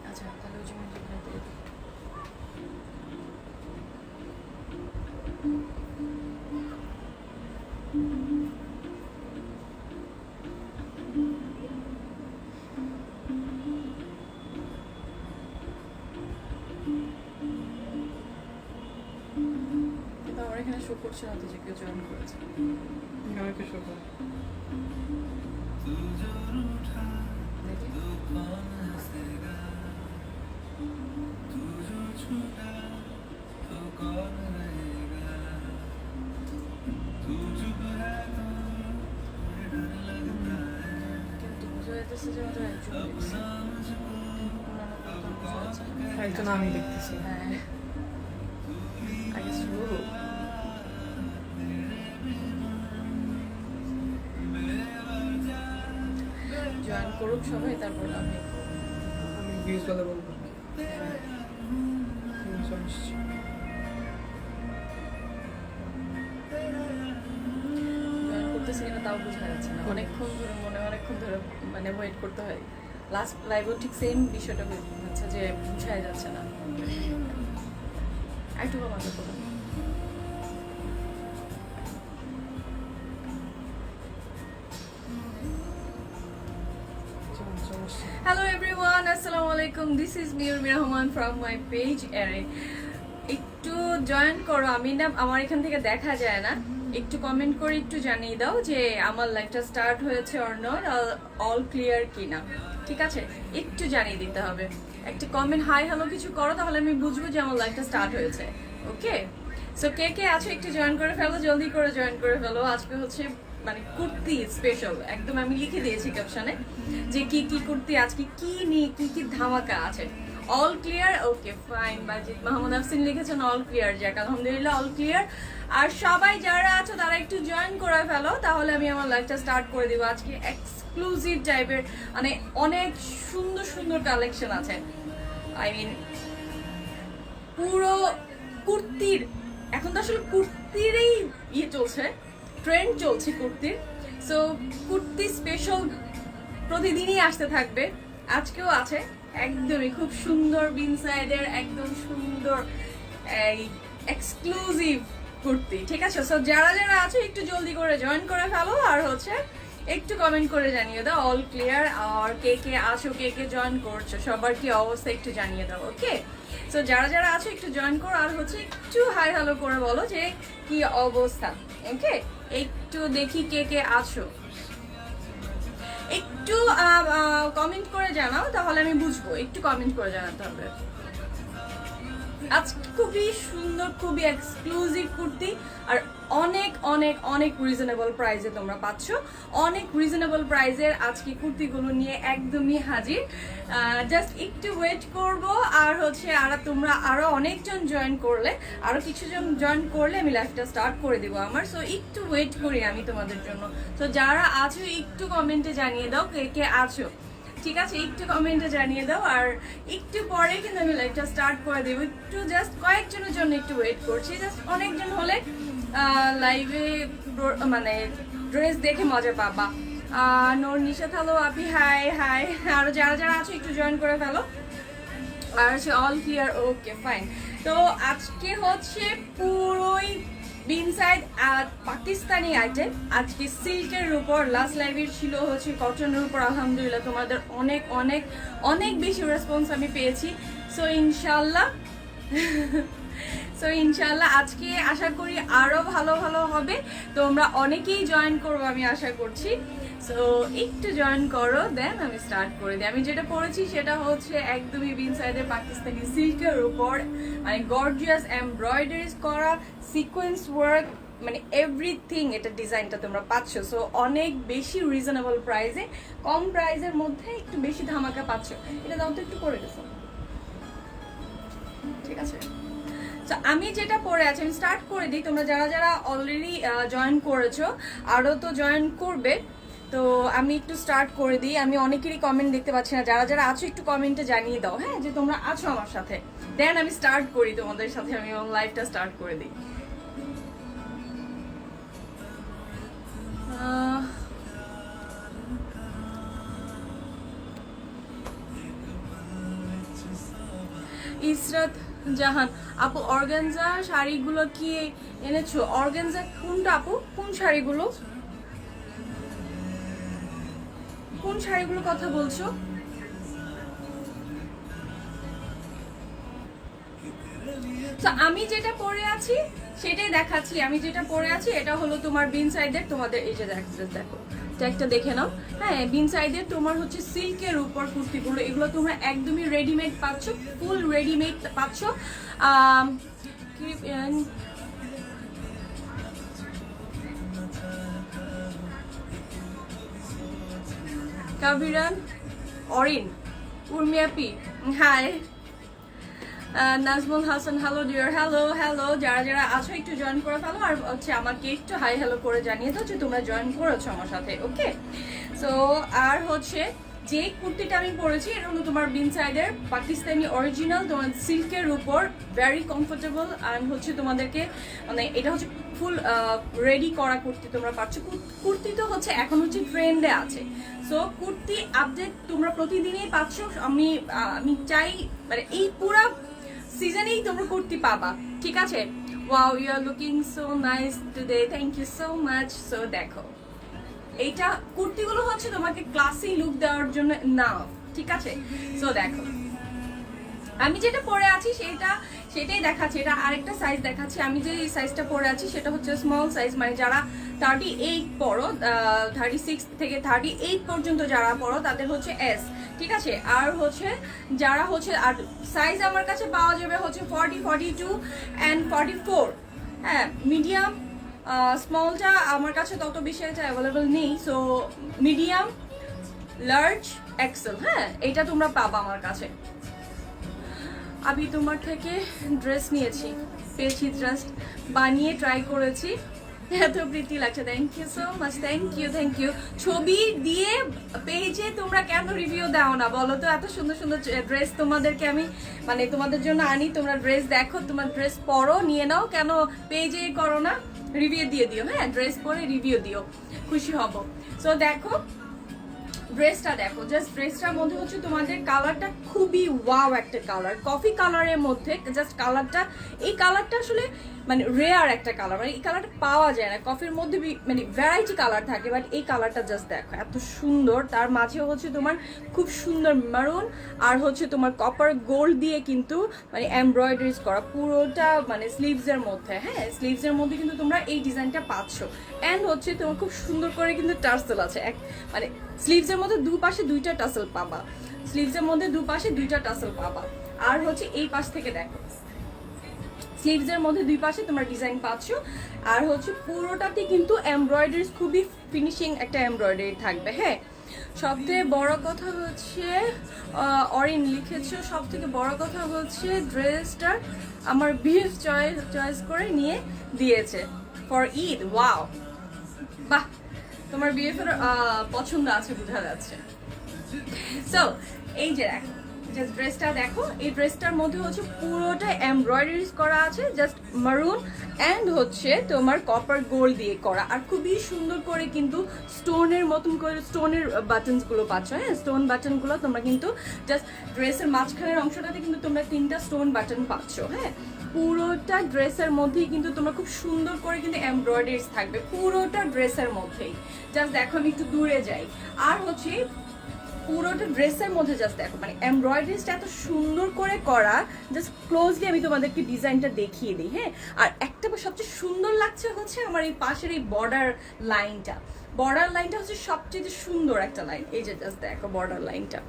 আচ্ছা তাহলে ওই জন্য আমার এখানে শো করছে না তো যে কেউ জয়েন করেছে। আমাকে শো করে কিন্তু বোঝা যাইতেছে যে আমাদের একজন দেখছে। বোঝা যাচ্ছে না। একজন আমি দেখতেছি। হ্যাঁ I guess Ruhu. জয়েন করুক সবাই তারপর আমি ভিউজ বলে বলবো সমস্যা। জয়েন করতেছি কিনা তাও বোঝা যাচ্ছে না। অনেকক্ষণ ধরে অনেকক্ষণ ধরে মানে ওয়েট করতে হয়। লাস্ট লাইভও ঠিক সেম বিষয়টা হচ্ছে যে বোঝাই যাচ্ছে না। একটু কমাতে করুন। Hello everyone, Assalamu alaikum. This is Mir Rahman from my page Array. একটু জয়েন করো, আমি না আমার এখান থেকে দেখা যায় না, একটু কমেন্ট করে একটু জানিয়ে দাও যে আমার লাইভটা স্টার্ট হয়েছে অর নট, অল ক্লিয়ার কিনা। ঠিক আছে, একটু জানিয়ে দিতে হবে। একটা কমেন্ট হাই হ্যালো কিছু করো, তাহলে আমি বুঝবো যে আমার লাইভটা স্টার্ট হয়েছে। ওকে, সো কে কে আছো একটু জয়েন করে ফেলো, জলদি করে জয়েন করে ফেলো। আজকে হচ্ছে মানে কুর্তি স্পেশাল, একদম আমি লিখে দিয়েছি ক্যাপশনে যে কি কি কুর্তি আজকে কি নিয়ে কি কি ধামাকা আছে। All clear, okay fine. Bajid Mahmud Afsin লিখেছেন অল ক্লিয়ার, যাক আলহামদুলিল্লাহ অল ক্লিয়ার। আর সবাই যারা আছো তারা একটু জয়েন করে ফেলো, তাহলে আমি আমার লাইভটা স্টার্ট করে দিব। আজকে এক্সক্লুসিভ টাইপের মানে অনেক সুন্দর সুন্দর কালেকশন আছে। আই মিন পুরো কুর্তির, এখন তো আসলে কুর্তিরই ইয়ে চলছে, ট্রেন্ড চলছে কুর্তির। সো কুর্তি স্পেশাল প্রতিদিনই আসতে থাকবে, আজকেও আছে। একদমই খুব সুন্দর বিন সাইডের একদম সুন্দর এই এক্সক্লুসিভ কুর্তি। ঠিক আছে, সো যারা যারা আছে একটু জলদি করে জয়েন করে ফেলো, আর হচ্ছে একটু কমেন্ট করে জানিয়ে দাও অল ক্লিয়ার। আর কে কে আছো, কে কে জয়েন করছো, সবার কি অবস্থা একটু জানিয়ে দাও। ওকে, সো যারা যারা আছো একটু জয়েন করো, আর হচ্ছে একটু হাই হ্যালো করে বলো যে কি অবস্থা। ওকে, একটু দেখি কে কে আছো, একটু কমেন্ট করে জানাও, তাহলে আমি বুঝবো। একটু কমেন্ট করে জানাতে হবে। আজকে খুবই সুন্দর, খুবই এক্সক্লুসিভ কুর্তি, আর অনেক অনেক অনেক রিজনেবল প্রাইসে তোমরা পাচ্ছ। অনেক রিজনেবল প্রাইসের আজকে কুর্তিগুলো নিয়ে একদমই হাজির। জাস্ট একটু ওয়েট করব, আর হচ্ছে আর তোমরা আরো অনেকজন জয়েন করলে, আরো কিছুজন জয়েন করলে আমি লাইভটা স্টার্ট করে দিব আমার। সো একটু ওয়েট করি আমি তোমাদের জন্য। তো যারা আছো একটু কমেন্টে জানিয়ে দাও কে কে আছো। ঠিক আছে, একটু কমেন্টে জানিয়ে দাও, আর একটু পরে কিন্তু আমি লাইভটা স্টার্ট করে দেবো। একটু জাস্ট কয়েকজনের জন্য একটু ওয়েট করছি। জাস্ট অনেকজন হলে লাইভে মানে ড্রেস দেখে মজা পাবা। নোর নিশা হ্যালো আপি, হাই হাই। আরো যারা যারা আছো একটু জয়েন করে ফেলো। আর হচ্ছে অল ক্লিয়ার, ওকে ফাইন। তো আজকে হচ্ছে পুরোই বিন সাইড আর পাকিস্তানি আইটেম। আজকে সিল্কের উপর, লাস্ট লাইভের ছিল হচ্ছে কটনের উপর। আলহামদুলিল্লাহ তোমাদের অনেক অনেক অনেক বেশি রেসপন্স আমি পেয়েছি। সো ইনশাল্লাহ আজকে আশা করি আরো ভালো ভালো হবে। তোমরা অনেকেই জয়েন করবো আমি আশা করছি। সো একটু জয়েন করো, দেন আমি স্টার্ট করে দিই। আমি যেটা পড়েছি সেটা হচ্ছে একদমই বিন সাইডের পাকিস্তানি সিল্কের উপর, মানে গর্জিয়াস এমব্রয়ডারিজ করা, সিকোয়েন্স ওয়ার্ক, মানে এভরিথিং এটা ডিজাইনটা তোমরা পাচ্ছ। সো অনেক বেশি রিজনেবল প্রাইসে, কম প্রাইসের মধ্যে একটু বেশি ধামাকা পাচ্ছ। এটা দাও তো একটু করে গেছো, ঠিক আছে। তো আমি যেটা পড়ে আছি আমি স্টার্ট করে দিই। তোমরা যারা যারা অলরেডি জয়েন করেছো, আরও তো জয়েন করবে, তো আমি একটু স্টার্ট করে দিই। আমি অনেকেরই কমেন্ট দেখতে পাচ্ছি না, যারা যারা আছো একটু কমেন্টে জানিয়ে দাও, হ্যাঁ, যে তোমরা আছো আমার সাথে। দেন আমি স্টার্ট করি তোমাদের সাথে, আমি লাইভটা স্টার্ট করে দিই। ইসরাত জাহান আপু, অর্গানজা শাড়িগুলো কি এনেছো? অর্গানজা কোনটা আপু? কোন শাড়িগুলো, কোন শাড়িগুলো কথা বলছো? তো আমি যেটা পরে আছি সেটাই দেখাচ্ছি। আমি যেটা পরে আছি এটা হলো তোমার বিন সাইডের, তোমাদের এই যে দেখো একটা দেখে নাও। হ্যাঁ, বিন সাইডের তোমার হচ্ছে সিল্কের উপর কুর্তিগুলো, এগুলো তোমরা একদমই রেডিমেড পাচ্ছ, ফুল রেডিমেড পাচ্ছ। কাবিরান, অরিন, উর্মিয়াপি, hi. Nazmul Hasan, hello dear, hello hello. যারা যারা আছো একটু জয়েন করে ফেলো, আর হচ্ছে আমাকে একটু হাই হ্যালো করে জানিয়ে দাও যে তোমরা জয়েন করেছো আমার সাথে। ওকে, সো আর হচ্ছে যে কুর্তিটা আমি পরেছি এটা হলো তোমার বিন সাইডের পাকিস্তানি অরিজিনাল, তোমার সিল্কের উপর, ভেরি কমফোর্টেবল। অ্যান্ড হচ্ছে তোমাদেরকে মানে এটা হচ্ছে ফুল রেডি করা কুর্তি তোমরা পাচ্ছ। কুর্তি তো হচ্ছে এখন হচ্ছে ট্রেন্ডে আছে, সো কুর্তি আপডেট তোমরা প্রতিদিনই পাচ্ছ। আমি চাই মানে এই পুরা সিজনেই তোমরা কুর্তি পাবা, ঠিক আছে? Wow, you are looking so nice today, thank you so much. So দেখো, এইটা কুর্তিগুলো হচ্ছে তোমাকে ক্লাসি লুক দেওয়ার জন্য না, ঠিক আছে? সো দেখো, আমি যেটা পরে আছি সেটাই দেখাচ্ছি। এটা আরেকটা সাইজ দেখাচ্ছি। আমি যে সাইজটা পরে আছি সেটা হচ্ছে স্মল সাইজ, মানে যারা 38 পড়ো, 36 থেকে 38 পর্যন্ত যারা পড়ো তাদের হচ্ছে এস, ঠিক আছে? আর হচ্ছে যারা হচ্ছে, আর সাইজ আমার কাছে পাওয়া যাবে হচ্ছে 40, 42 অ্যান্ড 44। হ্যাঁ, মিডিয়াম স্মলটা আমার কাছে তত বেশি একটা অ্যাভেলেবল নেই, সো মিডিয়াম, লার্জ, এক্সেল, হ্যাঁ এটা তোমরা পাবা আমার কাছে। আমি তোমার থেকে ড্রেস নিয়েছি, পেয়েছি, জাস্ট বানিয়ে ট্রাই করেছি, এত প্রীতি লাগছে। Thank you so much, thank you. ছবি দিয়ে পেজে তোমরা কেন রিভিউ দাও না বলো তো? এত সুন্দর সুন্দর ড্রেস তোমাদেরকে আমি মানে তোমাদের জন্য আনি, তোমরা ড্রেস দেখো, তোমার ড্রেস পরো, নিয়ে নাও, কেন পেজে করো না? রিভিউ দিয়ে দিও, হ্যাঁ ড্রেস পরে রিভিউ দিও, খুশি হব। সো দেখো ড্রেসটা দেখো, জাস্ট ড্রেসটার মধ্যে হচ্ছে তোমাদের কালারটা খুবই ওয়াও একটা কালার, কফি কালারের মধ্যে। জাস্ট কালারটা, এই কালারটা আসলে মানে রেয়ার একটা কালার, মানে এই কালারটা পাওয়া যায় না। কফির মধ্যে মানে ভ্যারাইটি কালার থাকে, বাট এই কালারটা জাস্ট দেখো এত সুন্দর। তার মাঝেও হচ্ছে তোমার খুব সুন্দর মারুন আর হচ্ছে তোমার কপার গোল্ড দিয়ে কিন্তু মানে এমব্রয়ডারিজ করা পুরোটা, মানে স্লিভসের মধ্যে। হ্যাঁ, স্লিভসের মধ্যে কিন্তু তোমরা এই ডিজাইনটা পাচ্ছ। অ্যান্ড হচ্ছে তোমার খুব সুন্দর করে কিন্তু টার্সেল আছে, মানে স্লিভসের মধ্যে দুপাশে দুইটা টাসেল পাবা, স্লিভসের মধ্যে দুপাশে দুইটা টাসেল পাবা। আর হচ্ছে এই পাশ থেকে দেখো, স্লিভসের মধ্যে দুই পাশে তোমরা ডিজাইন পাচ্ছ। আর হচ্ছে পুরোটাতে কিন্তু এমব্রয়ডারি, খুবই ফিনিশিং একটা এমব্রয়ডারি থাকবে। হ্যাঁ, সবথেকে বড় কথা হচ্ছে অরিন লিখেছো, সব থেকে বড় কথা হচ্ছে ড্রেসটা আমার বিএফ চয়েস করে নিয়ে দিয়েছে ফর ঈদ। ওয়াও, বাহ, তোমার বিএফ এর পছন্দ আছে বোঝা যাচ্ছে। সো এই যে দেখো, জাস্ট ড্রেসটা দেখো, এই ড্রেসটার মধ্যে হচ্ছে পুরোটা এমব্রয়ডারিজ করা আছে, জাস্ট মারুন অ্যান্ড হচ্ছে তোমার কপার গোল্ড দিয়ে করা, আর খুবই সুন্দর করে কিন্তু স্টোনের মতন করে স্টোনের বাটনসগুলো পাচ্ছ। হ্যাঁ, স্টোন বাটনগুলো তোমরা কিন্তু জাস্ট ড্রেসের মাঝখানের অংশটাতে কিন্তু তোমরা 3টা স্টোন বাটন পাচ্ছ। হ্যাঁ, পুরোটা ড্রেসের মধ্যেই কিন্তু তোমরা খুব সুন্দর করে কিন্তু এমব্রয়ডারিজ থাকবে পুরোটা ড্রেসের মধ্যেই। জাস্ট দেখো, আমি একটু দূরে যাই, আর হচ্ছে পুরোটা ড্রেসের মধ্যে জাস্ট দেখো, মানে এমব্রয়ডারিজটা এত সুন্দর করে করা। জাস্ট ক্লোজলি আমি তোমাদেরকে ডিজাইনটা দেখিয়ে দিই। হ্যাঁ, আর একটা সবচেয়ে সুন্দর লাগছে হচ্ছে আমার এই পাশের এই বর্ডার লাইনটা হচ্ছে সবচেয়ে সুন্দর একটা লাইন। এই যে জাস্ট দেখো বর্ডার লাইনটা,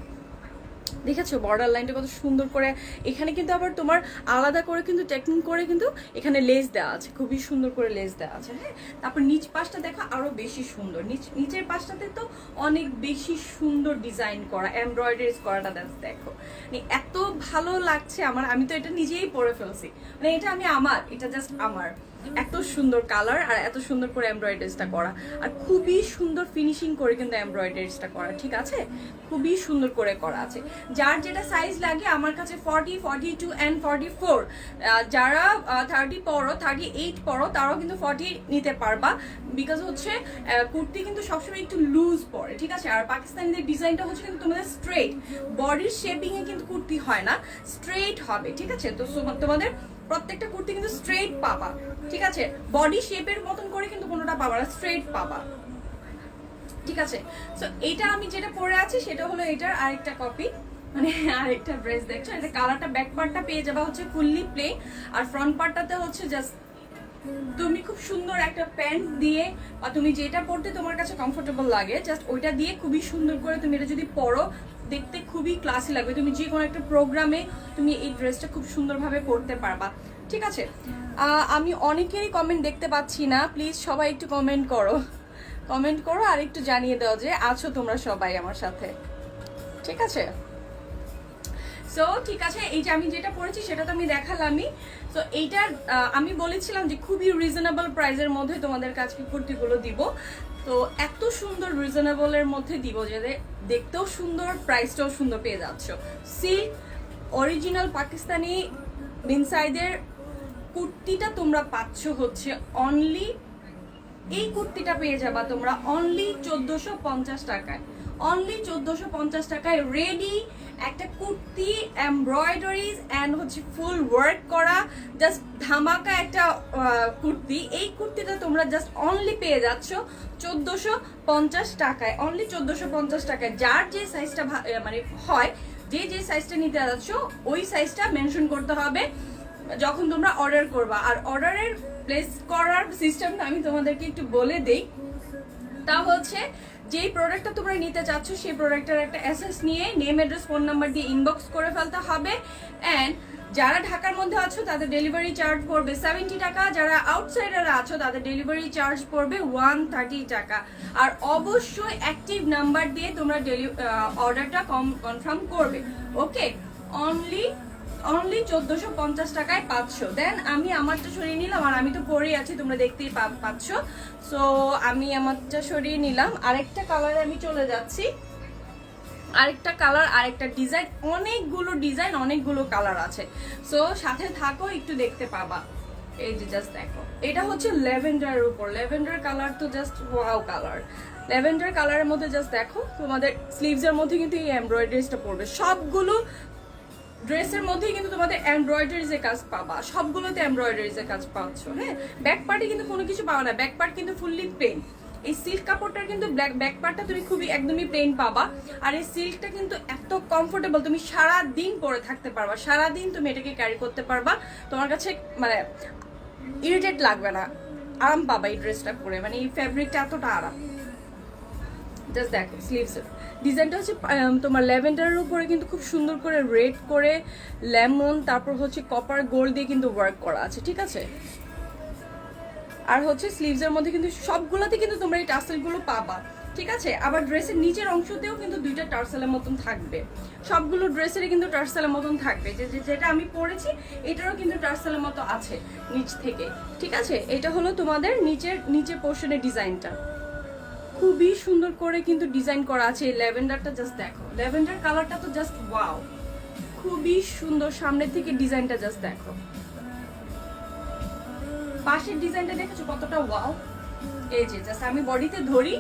দেখেছো বর্ডার লাইনটা কত সুন্দর করে। এখানে কিন্তু আবার তোমার আলাদা করে কিন্তু টেকনিক করে কিন্তু এখানে লেস দেওয়া আছে, খুবই সুন্দর করে লেস দেওয়া আছে। হ্যাঁ, তারপর নিচ পাশটা দেখো আরো বেশি সুন্দর, নিচের পাশটাতে তো অনেক বেশি সুন্দর ডিজাইন করা, এমব্রয়ডারিজ করাটা দেখো, মানে এত ভালো লাগছে আমার। আমি তো এটা নিজেই পরে ফেলছি, মানে এটা এটা জাস্ট আমার। এত সুন্দর কালার আর এত সুন্দর করে এমব্রয়ডারিজটা করা, আর খুবই সুন্দর ফিনিশিং করে কিন্তু এমব্রয়ডারিজটা করা, ঠিক আছে? খুবই সুন্দর করে করা আছে। যার যেটা সাইজ লাগে আমার কাছে 40, 42 অ্যান্ড 44, যারা 30 পরো, 38 পরো তারাও কিন্তু 40 নিতে পারবা, বিকজ হচ্ছে কুর্তি কিন্তু সবসময় একটু লুজ পরে, ঠিক আছে? আর পাকিস্তানিদের ডিজাইনটা হচ্ছে কিন্তু তোমাদের স্ট্রেট, বডির শেপিং এ কিন্তু কুর্তি হয় না, স্ট্রেট হবে, ঠিক আছে? তো তোমাদের প্রত্যেকটা কুর্তি কিন্তু স্ট্রেট পাবা, ঠিক আছে? বডি শেপের মতন করে কিন্তু কোনোটা পাবা না, স্ট্রেট পাবা, ঠিক আছে? সো এইটা আমি যেটা পরে আছি সেটা হলো এটার আরেকটা কপি, মানে আরেকটা ড্রেস দেখছো। এটা কালারটা, ব্যাক পার্টটা পেয়ে যাবা হচ্ছে ফুললি প্লেন, আর ফ্রন্ট পার্টটাতে হচ্ছে জাস্ট তুমি খুব সুন্দর একটা প্যান্ট দিয়ে, বা তুমি যেটা পরতে তোমার কাছে কমফোর্টেবল লাগে জাস্ট ওইটা দিয়ে খুবই সুন্দর করে তুমি এটা যদি পরো, দেখতে খুবই ক্লাসি লাগবে। তুমি যে কোনো একটা প্রোগ্রামে তুমি এই ড্রেসটা খুব সুন্দরভাবে পরতে পারবা, ঠিক আছে? আমি অনেকেরই কমেন্ট দেখতে পাচ্ছি না, প্লিজ সবাই একটু কমেন্ট করো, কমেন্ট করো আর একটু জানিয়ে দাও যে আছো তোমরা সবাই আমার সাথে, ঠিক আছে? সো ঠিক আছে, এই যে আমি যেটা পড়েছি সেটা তো আমি দেখালামই। তো এইটার আমি বলেছিলাম যে খুবই রিজনেবল প্রাইসের মধ্যে তোমাদের কাছে কুর্তিগুলো দিব, তো এত সুন্দর রিজনেবলের মধ্যে দিব যে দেখতেও সুন্দর, প্রাইসটাও সুন্দর পেয়ে যাচ্ছ। সিল্ক অরিজিনাল পাকিস্তানি মিনসাইদের কুর্তিটা তোমরা পাচ্ছ হচ্ছে অনলি, এই কুর্তিটা পেয়ে যাবা তোমরা অনলি 1450 টাকায়, অনলি 1450 টাকায় রেডি একটা কুর্তি, এমব্রয়ডারিজ এন্ড হচ্ছে ফুল ওয়ার্ক করা, জাস্ট ধামাকা একটা কুর্তি। এই কুর্তিটা তোমরা জাস্ট অনলি পেয়ে যাচ্ছ 1450 টাকায়, অনলি 1450 টাকায়। যার যে সাইজটা মানে হয়, যে সাইজটা নিতে যাচ্ছ ওই সাইজটা মেনশন করতে হবে যখন তোমরা অর্ডার করবা। আর অর্ডারের প্লেস করার সিস্টেমটা আমি তোমাদেরকে একটু বলে দেই, তা হচ্ছে যেই প্রোডাক্টটা তোমরা নিতে চাচ্ছ সেই প্রোডাক্টের একটা অ্যাসেস নিয়ে নেম, অ্যাড্রেস, ফোন নাম্বার দিয়ে ইনবক্স করে ফেলতে হবে। অ্যান্ড যারা ঢাকার মধ্যে আছো তাদের ডেলিভারি চার্জ পড়বে 70 টাকা, যারা আউটসাইডারে আছো তাদের ডেলিভারি চার্জ পড়বে 130 টাকা। আর অবশ্যই অ্যাক্টিভ নাম্বার দিয়ে তোমরা অর্ডারটা কনফার্ম করবে, ওকে? অনলি 1450 টাকায় পাচ্ছ। দেন আমি আমারটা সরিয়ে নিলাম, আর আমি তো পরেই আছি তোমরা দেখতেই পাচ্ছ। সো আমি আমারটা সরিয়ে নিলাম, আরেকটা কালারে আমি চলে যাচ্ছি। আরেকটা কালার, আরেকটা ডিজাইন, অনেকগুলো ডিজাইন, অনেকগুলো কালার আছে। সো সাথে থাকো, একটু দেখতে পাবা। এই যে জাস্ট দেখো, এটা হচ্ছে ল্যাভেন্ডারের উপর, ল্যাভেন্ডার কালার তো জাস্ট ওয়াও কালার। ল্যাভেন্ডার কালারের মধ্যে জাস্ট দেখো, তোমাদের স্লিভসের মধ্যে কিন্তু এই এমব্রয়ডারিজটা পড়বে। সবগুলো ড্রেসের মধ্যেই কিন্তু তোমাদের এমব্রয়ডারিজের কাজ পাবা, সবগুলোতে এমব্রয়ডারিজের কাজ পাচ্ছ, হ্যাঁ? ব্যাক পার্টে কিন্তু কোনো কিছু পাবা না, ব্যাক পার্ট কিন্তু ফুললি প্লেন। এই সিল্ক কাপড়টার কিন্তু ব্যাক পার্টটা তুমি খুবই একদমই প্লেন পাবা। আর এই সিল্কটা কিন্তু এত কমফোর্টেবল, তুমি সারা দিন পরে থাকতে পারবা, সারা দিন তুমি এটাকে ক্যারি করতে পারবা, তোমার কাছে মানে ইরিটেট লাগবে না, আরাম পাবা এই ড্রেসটা পরে, মানে এই ফ্যাব্রিকটা এতটা আরাম। জাস্ট দেখো স্লিভসের ডিজাইনটা হচ্ছে তোমার ল্যাভেন্ডারের উপরে কিন্তু খুব সুন্দর করে রেড করে লেমন, তারপর হচ্ছে কপার গোল্ড দিয়ে কিন্তু ওয়ার্ক করা আছে, ঠিক আছে? আর হচ্ছে স্লিভসের মধ্যে কিন্তু সবগুলোতে কিন্তু তোমরা এই টার্সেলগুলো পাবা, ঠিক আছে? আবার ড্রেসের নিচের অংশতেও কিন্তু দুইটা টার্সেলের মতন থাকবে, সবগুলো ড্রেসেরই কিন্তু টার্সেলের মতন থাকবে। যেটা আমি পরেছি এটারও কিন্তু টার্সেলের মতো আছে নিচ থেকে, ঠিক আছে? এটা হলো তোমাদের নিচের পোর্শনের ডিজাইনটা, খুবই সুন্দর করে কিন্তু ডিজাইন করা আছে। এই ল্যাভেন্ডারটা জাস্ট দেখো, ল্যাভেন্ডার কালারটা তো জাস্ট ওয়াও, খুবই সুন্দর। সামনের থেকে ডিজাইনটা জাস্ট দেখো, পাশের ডিজাইনটা দেখেছো কতটা ওয়াও। এই যে জাস্ট আমি বডিতে ধরি,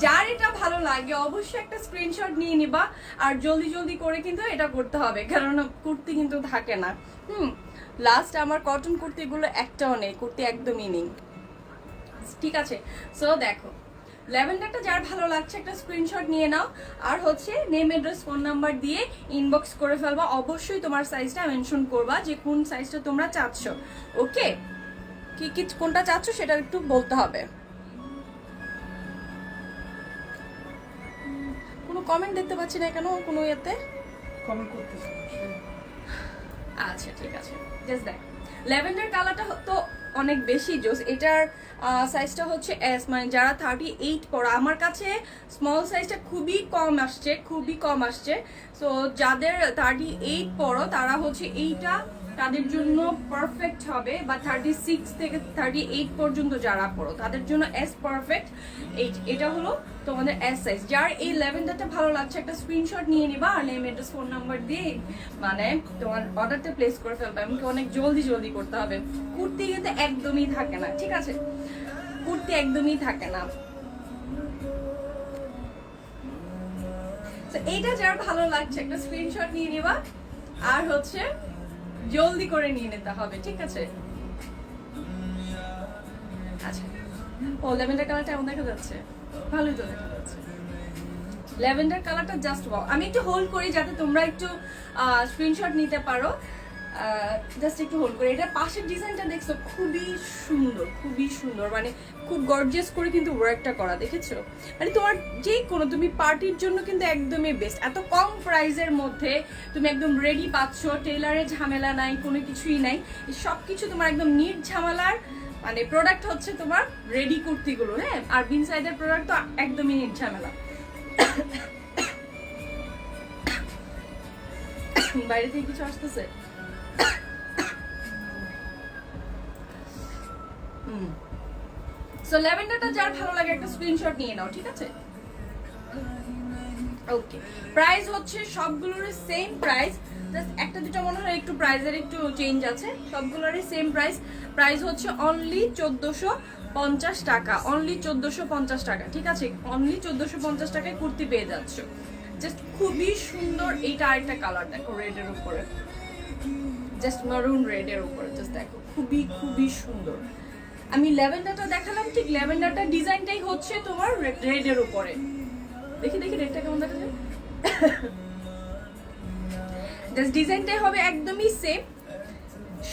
যার এটা ভালো লাগে অবশ্যই একটা স্ক্রিনশট নিয়ে নিবা, আর জলদি করে কিন্তু এটা করতে হবে, কারণ কুর্তি কিন্তু থাকে না। লাস্ট আমার কটন কুর্তিগুলো একটাও নেই, কুর্তি একদমই নেই, ঠিক আছে? সো দেখো, ল্যাভেন্ডারটা যার ভালো লাগছে একটা স্ক্রিনশট নিয়ে নাও, আর হচ্ছে নেম, অ্যাড্রেস, ফোন নাম্বার দিয়ে ইনবক্স করে ফেলবা। অবশ্যই তোমার সাইজটা মেনশন করবা যে কোন সাইজটা তোমরা চাচ্ছ, ওকে? কি কোনটা চাচ্ছ সেটা একটু বলতে হবে। কোনো কমেন্ট দেখতে পাচ্ছি না কেন কোনো ইয়েতে, কমেন্ট করতেছি। আচ্ছা ঠিক আছে, জাস্ট দেখ ল্যাভেন্ডার কালারটা তো অনেক বেশি জোস। এটার সাইজটা হচ্ছে এস, মানে যারা 38 পড়া, আমার কাছে স্মল সাইজটা খুবই কম আসছে। সো যাদের 38 পড়ো তারা হচ্ছে এইটা তাদের জন্য পারফেক্ট হবে, বা 36 থেকে 38 পর্যন্ত যারা পড়ো তাদের জন্য এস পারফেক্ট। এটা হলো তোমাদের এস সাইজ। যার এই ল্যাভেন্ডারটা ভালো লাগছে একটা স্ক্রিনশট নিয়ে নিবা আর নেম অ্যাড্রেস ফোন নাম্বার দিয়ে মানে তোমার অর্ডারটা প্লেস করে ফেলবে। আমাকে অনেক জলদি জলদি করতে হবে। কুর্তি কিন্তু একদমই থাকে না, ঠিক আছে? কুর্তি একদমই থাকে না। তো এইটা যার ভালো লাগছে একটা স্ক্রিনশট নিয়ে নিবা আর হচ্ছে জলদি করে নিয়ে নিতে হবে, ঠিক আছে? আচ্ছা, ও ল্যাভেন্ডার কালারটা এমন দেখা যাচ্ছে, ভালোই তো দেখা যাচ্ছে। ল্যাভেন্ডার কালারটা জাস্ট ওয়াও। আমি একটু হোল্ড করি যাতে তোমরা একটু স্ক্রিনশট নিতে পারো। জাস্ট একটু হোল্ড করি। এটা পাশের ডিজাইনটা দেখছো, খুবই সুন্দর, খুবই সুন্দর, মানে খুব গর্জিয়াস করে কিন্তু ওয়ার্কটা করা, দেখেছো? মানে তোমার যে কোনো তুমি পার্টির জন্য কিন্তু একদমই বেস্ট। এত কম প্রাইসের মধ্যে তুমি একদম রেডি পাচ্ছ, টেলারের ঝামেলা নাই, কোনো কিছুই নাই। সব কিছু তোমার একদম নিট ঝামেলার মানে প্রোডাক্ট হচ্ছে তোমার রেডি কুর্তিগুলো, হ্যাঁ? আর বিন সাইডের প্রোডাক্ট তো একদমই নিট ঝামেলা। বাইরে থেকে কিছু আসতেছে? সো ল্যাভেন্ডারটা যার ভালো লাগে একটা স্ক্রিনশট নিয়ে নাও, ঠিক আছে? ওকে, প্রাইস হচ্ছে সবগুলোরই সেম প্রাইস, জাস্ট একটা দুটো মনে হয় একটু প্রাইসের একটু চেঞ্জ আছে। সবগুলোরই সেম প্রাইস। প্রাইস হচ্ছে অনলি 1450 টাকা, অনলি 1450 টাকা, ঠিক আছে? অনলি 1450 টাকায় কুর্তি পেয়ে যাচ্ছ। জাস্ট খুবই সুন্দর। এইটা আরেকটা কালার দেখো, রেডের উপরে, জাস্ট মারুন রেডের উপরে, জাস্ট দেখো খুবই খুবই সুন্দর। আমি ল্যাভেন্ডারটা দেখালাম, ঠিক ল্যাভেন্ডারটা ডিজাইনটাই হচ্ছে তোমার রেডের উপরে। দেখি দেখি রেডটা কেমন দেখা যায়। জাস্ট ডিজাইনটাই হবে একদমই সেম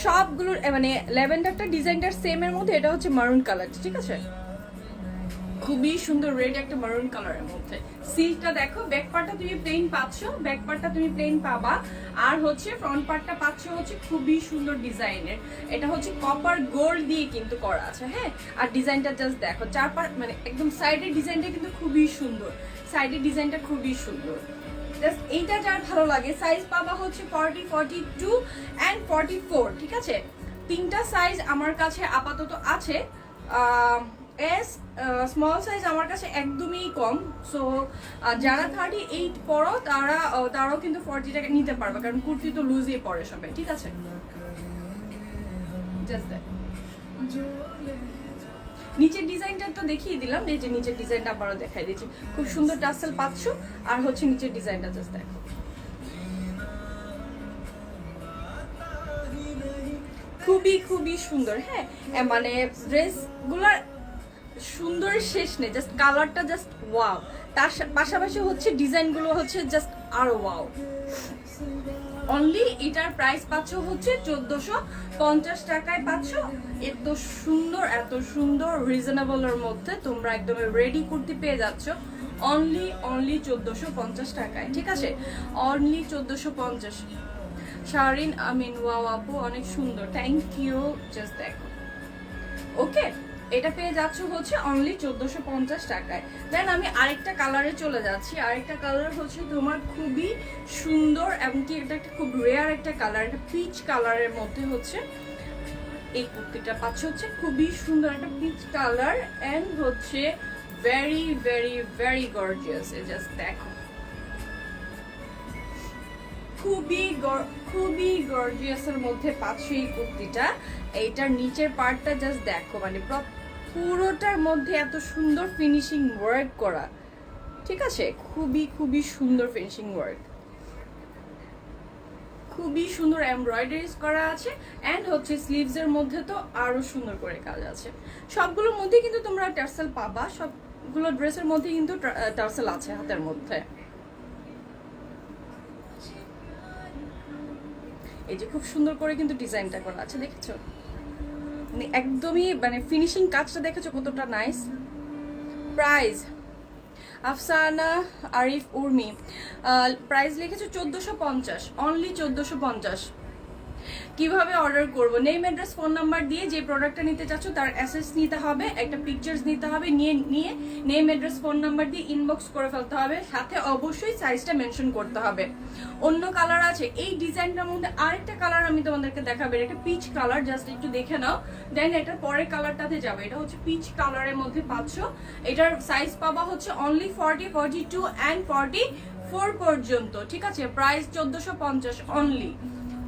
সবগুলোর, মানে ল্যাভেন্ডারটা ডিজাইনটার সেম এর মধ্যে এটা হচ্ছে মারুন কালার, ঠিক আছে? খুবই সুন্দর রেড একটা মারুন কালারের মধ্যে। সিল্কটা দেখো, ব্যাক পার্টটা তুমি প্লেন পাচ্ছ, ব্যাক পার্টটা তুমি প্লেন পাবা, আর হচ্ছে ফ্রন্ট পার্টটা পাচ্ছ হচ্ছে খুবই সুন্দর ডিজাইনের। এটা হচ্ছে কপার গোল্ড দিয়ে কিন্তু করা আছে, হ্যাঁ? আর ডিজাইনটা জাস্ট দেখো, চারপাশ মানে একদম সাইডের ডিজাইনটা কিন্তু খুবই সুন্দর, সাইডের ডিজাইনটা খুবই সুন্দর। জাস্ট এইটা যার ভালো লাগে সাইজ পাবা হচ্ছে 40, 42 অ্যান্ড 44, ঠিক আছে? তিনটা সাইজ আমার কাছে আপাতত আছে। এস স্মল সাইজ আমার কাছে একদমই কম। সো যারা 38 পড়ো তারাও কিন্তু 40 টাকা নিতে পারবে, কারণ কুর্তি তো লুজই পরে সবাই, ঠিক আছে? জাস্ট নিচের ডিজাইনটা তো দেখিয়ে দিলাম, এই যে নিচের ডিজাইনটা আবারও দেখাই দিচ্ছি। খুব সুন্দর টাসেল পাচ্ছ, আর হচ্ছে নিচের ডিজাইনটা জাস্ট দেখো, খুবই খুবই সুন্দর, হ্যাঁ? মানে ড্রেসগুলোর সুন্দর শেষ নেই, জাস্ট কালারটা জাস্ট ওয়াও। তার পাশাপাশি হচ্ছে ডিজাইনগুলো হচ্ছে জাস্ট আরো ওয়াও। অনলি এটার প্রাইস পাচ্ছ হচ্ছে 1450 টাকায় পাচ্ছ। এত সুন্দর রিজনেবলের মধ্যে তোমরা একদম রেডি কুর্তি পেয়ে যাচ্ছ অনলি 1450 টাকায়, ঠিক আছে? অনলি 1450। শারিন আমিন, ওয়াও আপু অনেক সুন্দর, থ্যাংক ইউ। জাস্ট দেখো, ওকে, এটা পেয়ে যাচ্ছ হচ্ছে অনলি 1450 টাকায়। দেন আমি আরেকটা কালারে চলে যাচ্ছি। আরেকটা কালার হচ্ছে তোমার খুবই সুন্দর, এবং কি এটা একটা খুব রেয়ার একটা কালার, এটা পিচ কালারের মধ্যে হচ্ছে এই কুর্তিটা পাচ্ছ, হচ্ছে খুবই সুন্দর একটা পিচ কালার, এন্ড হচ্ছে very very very gorgeous. Just দেখো, খুবই গর্জিয়াসের মধ্যে পাচ্ছ এই কুর্তিটা। এইটার নিচের পার্টটা জাস্ট দেখো, মানে পুরোটার মধ্যে এত সুন্দর ফিনিশিং ওয়ার্ক করা, ঠিক আছে? খুবই সুন্দর ফিনিশিং ওয়ার্ক, খুবই সুন্দর এমব্রয়ডারিজ করা আছে, এন্ড হচ্ছে স্লিভস এর মধ্যে তো আরো সুন্দর করে কাজ আছে। সবগুলোর মধ্যে কিন্তু তোমরা টার্সেল পাবা, সবগুলো ড্রেসের মধ্যে কিন্তু টার্সেল আছে হাতের মধ্যে। এই যে খুব সুন্দর করে কিন্তু ডিজাইনটা করা আছে, দেখেছো? একদমই মানে ফিনিশিং কাজটা দেখেছো কতটা nice. Price Afsana Arif Urmi, price লিখেছো 1450, অনলি 1450। কিভাবে অর্ডার করব, নেম অ্যাড্রেস ফোন নাম্বার দিয়ে যে প্রোডাক্টটা নিতে চাচ্ছ তার অ্যাসেস নিতে হবে, একটা পিকচার্স নিতে হবে, নিয়ে নেম অ্যাড্রেস ফোন নাম্বার দিয়ে ইনবক্স করে ফেলতে হবে, সাথে অবশ্যই সাইজটা মেনশন করতে হবে। অন্য কালার আছে, এই ডিজাইনটার মধ্যে আরেকটা কালার আমি তোমাদেরকে দেখাবো, এটা পিচ কালার, জাস্ট একটু দেখে নাও, দেন এটা পরের কালারটাতে যাবে। এটা হচ্ছে পিচ কালারের মধ্যে পাচ্ছ, এটার সাইজ পাবা হচ্ছে অনলি 40, 42 অ্যান্ড 44 পর্যন্ত, ঠিক আছে। Price 1450 only.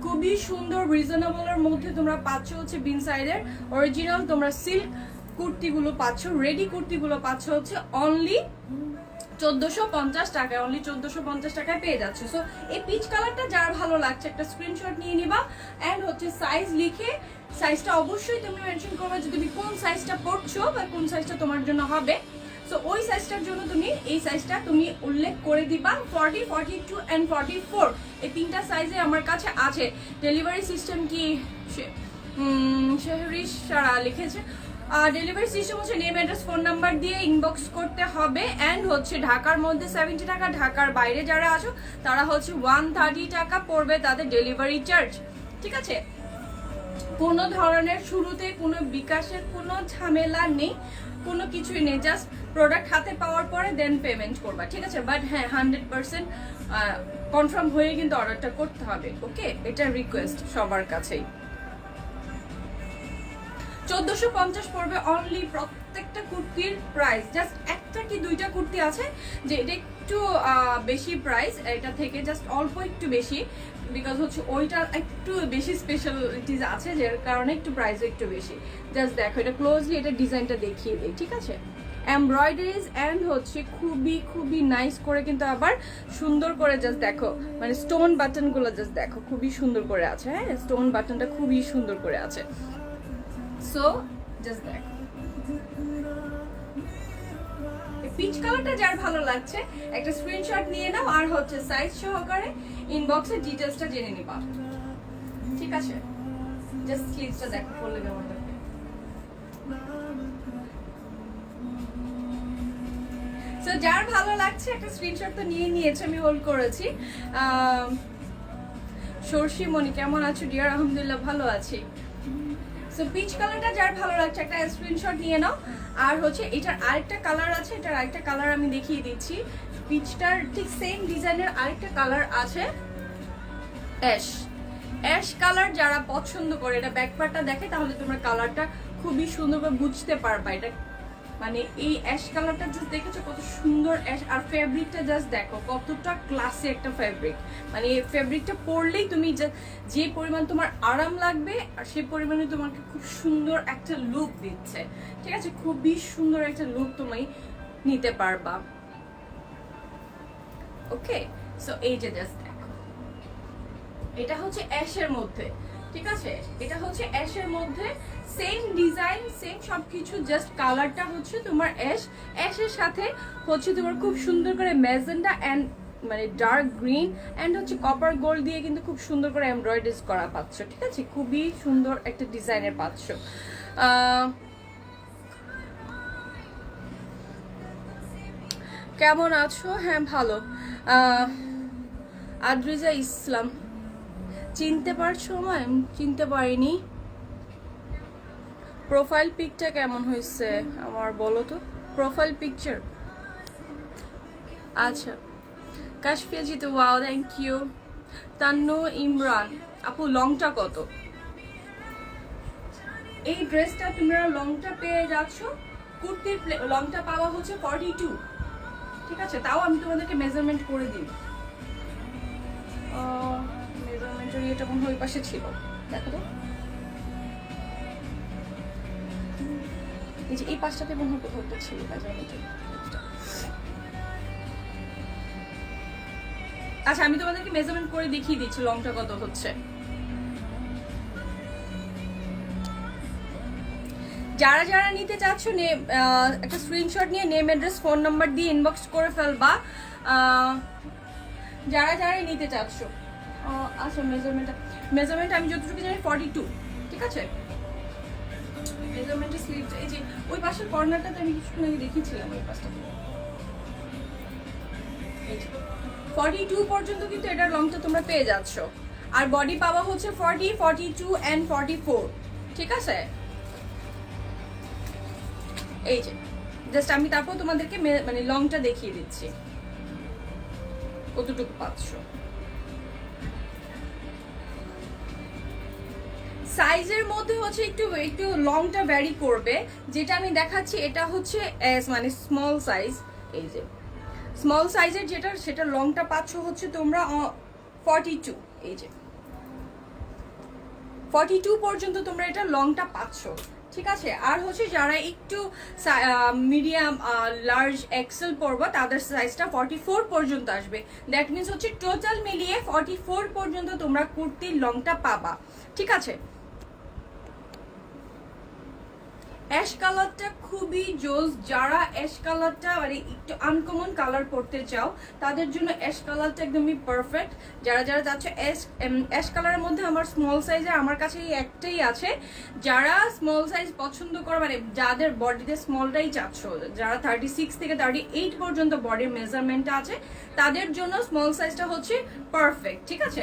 খুবই সুন্দর রিজনেবলের মধ্যে তোমরা পাচ্ছ হচ্ছে বিন সাইডের অরিজিনাল তোমরা সিল্ক কুর্তিগুলো পাচ্ছ, রেডি কুর্তিগুলো পাচ্ছ হচ্ছে অনলি 1450 টাকায়, অনলি 1450 টাকায় পেয়ে যাচ্ছে। সো এই পিচ কালারটা যার ভালো লাগছে একটা স্ক্রিনশট নিয়ে নিবা, এন্ড হচ্ছে সাইজ লিখে সাইজটা অবশ্যই তুমি মেনশন করবে যে তুমি কোন সাইজটা পড়ছো বা কোন সাইজটা তোমার জন্য হবে। সো ওই সাইজটার জন্য তুমি এই সাইজটা তুমি উল্লেখ করে দিবা। 40, 42 এন্ড 44 এই তিনটা সাইজে আমার কাছে আছে। ডেলিভারি সিস্টেম কি শেহরিশ সারা লিখেছে, ডেলিভারি সিস্টেম হচ্ছে নেম অ্যাড্রেস ফোন নাম্বার দিয়ে ইনবক্স করতে হবে, অ্যান্ড হচ্ছে ঢাকার মধ্যে 70 টাকা, ঢাকার বাইরে যারা আছো তারা হচ্ছে 130 টাকা পড়বে তাদের ডেলিভারি চার্জ, ঠিক আছে। কোনো ধরনের শুরুতে কোনো বিকাশের কোনো ঝামেলা নেই, কোনো কিছুই নেই, জাস্ট প্রোডাক্ট হাতে পাওয়ার পরে দেন পেমেন্ট করবা, ঠিক আছে। বাট হ্যাঁ 100% কনফার্ম হয়ে কিন্তু অর্ডারটা করতে হবে, ওকে। এটা রিকোয়েস্ট সবার কাছেই। 1450 পড়বে অনলি প্রত্যেকটা কুর্তির প্রাইস। জাস্ট একটা কি দুইটা কুর্তি আছে যে এটা একটু বেশি প্রাইস, এটা থেকে জাস্ট অল্প একটু বেশি, বিকজ হচ্ছে ওইটার একটু বেশি স্পেশালিটিস আছে যার কারণে একটু প্রাইসও একটু বেশি। জাস্ট দেখো এটা ক্লোজলি, এটা ডিজাইনটা দেখিয়ে দিই, ঠিক আছে। এমব্রয়ডারিজ অ্যান্ড হচ্ছে খুবই খুবই নাইস করে কিন্তু আবার সুন্দর করে জাস্ট দেখো, মানে স্টোন বাটনগুলো জাস্ট দেখো খুবই সুন্দর করে আছে, হ্যাঁ স্টোন বাটনটা খুবই সুন্দর করে আছে। সো জাস্ট দেখো পিচ কালারটা যার ভালো লাগছে একটা স্ক্রিনশট নিয়ে নাও, আর হচ্ছে সাইজ সহকারে ইনবক্সে ডিটেইলসটা জেনে নিবা, ঠিক আছে। জাস্ট স্লিভসটা দেখো পরলে কেমন লাগবে। সো যার ভালো লাগছে একটা স্ক্রিনশট তো নিয়ে নিয়েছে, আমি হোল্ড করেছি। সর্ষি মনি কেমন আছো ডিয়ার? আলহামদুলিল্লাহ ভালো আছি। সো পিচ কালারটা যার ভালো লাগছে একটা স্ক্রিনশট নিয়ে নাও, আর হচ্ছে এটার আরেকটা কালার আছে, এটার আরেকটা কালার আমি দেখিয়ে দিচ্ছি। পিচটার ঠিক সেম ডিজাইনের আরেকটা কালার আছে, অ্যাশ কালার। যারা পছন্দ করে এটা ব্যাকপার্টটা দেখে তাহলে তোমরা কালারটা খুবই সুন্দর করে বুঝতে পারবা। এটা মানে এই অ্যাশ কালারটা জাস্ট দেখেছো কত সুন্দর অ্যাশ, আর ফেব্রিকটা জাস্ট দেখো কতটা ক্লাসি একটা ফেব্রিক। মানে এই ফেব্রিকটা পরলেই তুমি যে পরিমাণ তোমার আরাম লাগবে আর সেই পরিমাণে তোমাকে খুব সুন্দর একটা লুক দিচ্ছে, ঠিক আছে। খুবই সুন্দর একটা লুক তুমি নিতে পারবা, ওকে। সো এই যে জাস্ট দেখো এটা হচ্ছে অ্যাশের মধ্যে, ঠিক আছে। এটা হচ্ছে অ্যাশের মধ্যে সেম ডিজাইন সেম সবকিছু, জাস্ট কালারটা হচ্ছে তোমার অ্যাশের সাথে হচ্ছে তোমার খুব সুন্দর করে ম্যাজেন্ডা এন্ড মানে ডার্ক গ্রিন এন্ড হচ্ছে কপার গোল্ড দিয়ে কিন্তু খুব সুন্দর করে এমব্রয়ডারি করা পাচ্ছ, ঠিক আছে। খুবই সুন্দর একটা ডিজাইনের পাচ্ছ। কেমন আছো? হ্যাঁ ভালো। আদ্রিজা ইসলাম চিনতে পারছো আমায়? চিনতে পারিনি। প্রোফাইল পিকটা কেমন হয়েছে আমার বলো তো, প্রোফাইল পিকচার। আচ্ছা Kashfia Jitu, wow thank you. Tannu Imran আপু লংটা কত? এই ড্রেসটা তোমরা লংটা পেয়ে যাচ্ছ, কুর্তির লংটা পাওয়া হচ্ছে 42, ঠিক আছে। তাও আমি তোমাদেরকে মেজারমেন্ট করে দিই। মেজারমেন্টের এটা মনে হয় ওই পাশে ছিল, দেখো তো। এই যে এই পাশটাতে মনে হয় কোথাও একটা ছিল মেজারমেন্টের। আচ্ছা আমি তোমাদেরকে মেজারমেন্ট করে দেখিয়ে দিচ্ছি লংটা কত হচ্ছে। যারা যারা নিতে চাচ্ছ একটা স্ক্রিনশট নিয়ে নেম অ্যাড্রেস ফোন নাম্বার দিয়ে ইনবক্স করে ফেলবা, যারা যারা নিতে চাচ্ছ। আচ্ছা মেজারমেন্ট আমি যতটুকু জানি 42, ঠিক আছে। মেজারমেন্টের স্লিভটা এই যে ওই পাশের কর্নারটাতে আমি কিছুক্ষণ আগে দেখিয়েছিলাম, ওই পাশটাতে 42 পর্যন্ত কিন্তু এটার লংটা তোমরা পেয়ে যাচ্ছ। আর বডি পাওয়া হচ্ছে 40, 42 and 44, ঠিক আছে? এই যে জাস্ট আমি তারপর তোমাদেরকে মানে লংটা দেখিয়ে দিচ্ছি কতটুকু পাচ্ছ। সাইজের মধ্যে হচ্ছে একটু একটু লংটা ভ্যারি করবে। যেটা আমি দেখাচ্ছি এটা হচ্ছে এস মানে স্মল সাইজ। এই যে স্মল সাইজের যেটা সেটা লংটা পাচ্ছ হচ্ছে তোমরা 42। এই যে 42 পর্যন্ত তোমরা এটা লংটা পাচ্ছ, ঠিক আছে? আর হচ্ছে যারা একটু মিডিয়াম লার্জ এক্সেল পরবা তাদের সাইজটা 44 পর্যন্ত আসবে। দ্যাট মিনস হচ্ছে টোটাল মিলিয়ে 44 পর্যন্ত তোমরা কুর্তির লংটা পাবা, ঠিক আছে? অ্যাশ কালারটা খুবই জোস। যারা অ্যাশ কালারটা মানে একটু আনকমন কালার পরতে চাও তাদের জন্য অ্যাশ কালারটা একদমই পারফেক্ট। যারা যারা চাচ্ছ অ্যাশ কালারের মধ্যে আমার স্মল সাইজের আমার কাছে এই একটাই আছে। যারা স্মল সাইজ পছন্দ করো মানে যাদের বডিতে স্মলটাই চাচ্ছ, যারা 36 থেকে 38 পর্যন্ত বডির মেজারমেন্টটা আছে তাদের জন্য স্মল সাইজটা হচ্ছে পারফেক্ট, ঠিক আছে?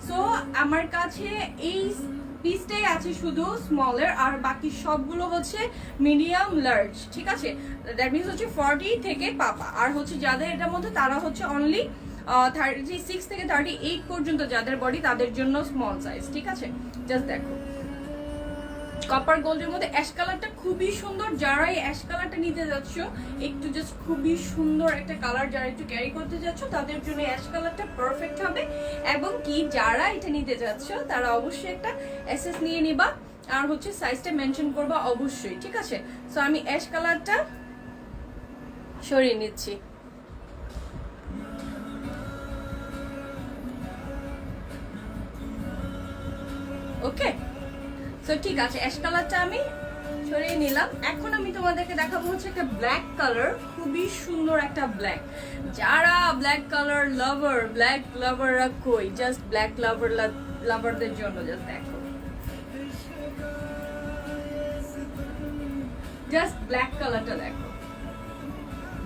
সো আমার কাছে এই পিসটাই আছে শুধু স্মলের, আর বাকি সবগুলো হচ্ছে মিডিয়াম লার্জ, ঠিক আছে? দ্যাট মিনস হচ্ছে 40 থেকে পাপা। আর হচ্ছে যাদের এটার মধ্যে তারা হচ্ছে অনলি 36 থেকে 38 পর্যন্ত যাদের বডি তাদের জন্য স্মল সাইজ, ঠিক আছে? জাস্ট দেখো কপার গোল্ডের মধ্যে অ্যাশ কালারটা খুবই সুন্দর। যারা এই অ্যাশ কালারটা নিতে যাচ্ছ একটু জাস্ট খুবই সুন্দর একটা কালার, যারা একটু ক্যারি করতে যাচ্ছ তাদের জন্য অ্যাশ কালারটা পারফেক্ট হবে। এবং কি যারা এটা নিতে যাচ্ছ তারা অবশ্যই একটা এসএস নিয়ে নিবা আর হচ্ছে সাইজটা মেনশন করবা অবশ্যই, ঠিক আছে? সো আমি অ্যাশ কালারটা সরিয়ে নিচ্ছি। ওকে, তো ঠিক আছে, অ্যাশ কালারটা আমি সরিয়ে নিলাম। এখন আমি তোমাদেরকে দেখাবো হচ্ছে একটা ব্ল্যাক কালার, খুবই সুন্দর একটা ব্ল্যাক। যারা ব্ল্যাক কালার লাভার, ব্ল্যাক লাভাররা কই, জাস্ট ব্ল্যাক লাভারদের জন্য জাস্ট দেখো, জাস্ট ব্ল্যাক কালারটা দেখো,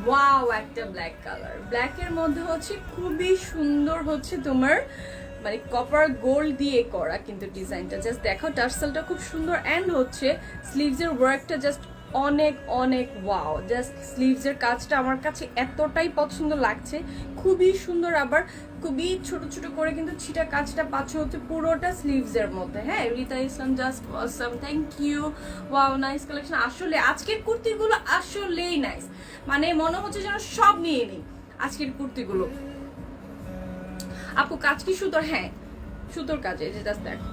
ওয়াও একটা ব্ল্যাক কালার। ব্ল্যাকের মধ্যে হচ্ছে খুবই সুন্দর হচ্ছে তোমার মানে কপার গোল্ড দিয়ে করা কিন্তু ডিজাইনটা জাস্ট দেখো, টার্সেলটা খুব সুন্দর অ্যান্ড হচ্ছে স্লিভসের ওয়ার্কটা জাস্ট অনেক অনেক ওয়াও। জাস্ট স্লিভসের কাজটা আমার কাছে এতটাই পছন্দ লাগছে, খুবই সুন্দর। আবার খুবই ছোট ছোট করে কিন্তু ছিটা কাজটা পাচ্ছ হচ্ছে পুরোটা স্লিভসের মধ্যে। হ্যাঁ, Rita Islam just awesome, thank you, wow nice collection. আসলে আজকের কুর্তিগুলো আসলেই নাইস, মানে মনে হচ্ছে যেন সব নিয়ে নিই আজকের কুর্তিগুলো। আপু কাজ কি সুতোর? হ্যাঁ সুতোর কাজে, যেটা দেখো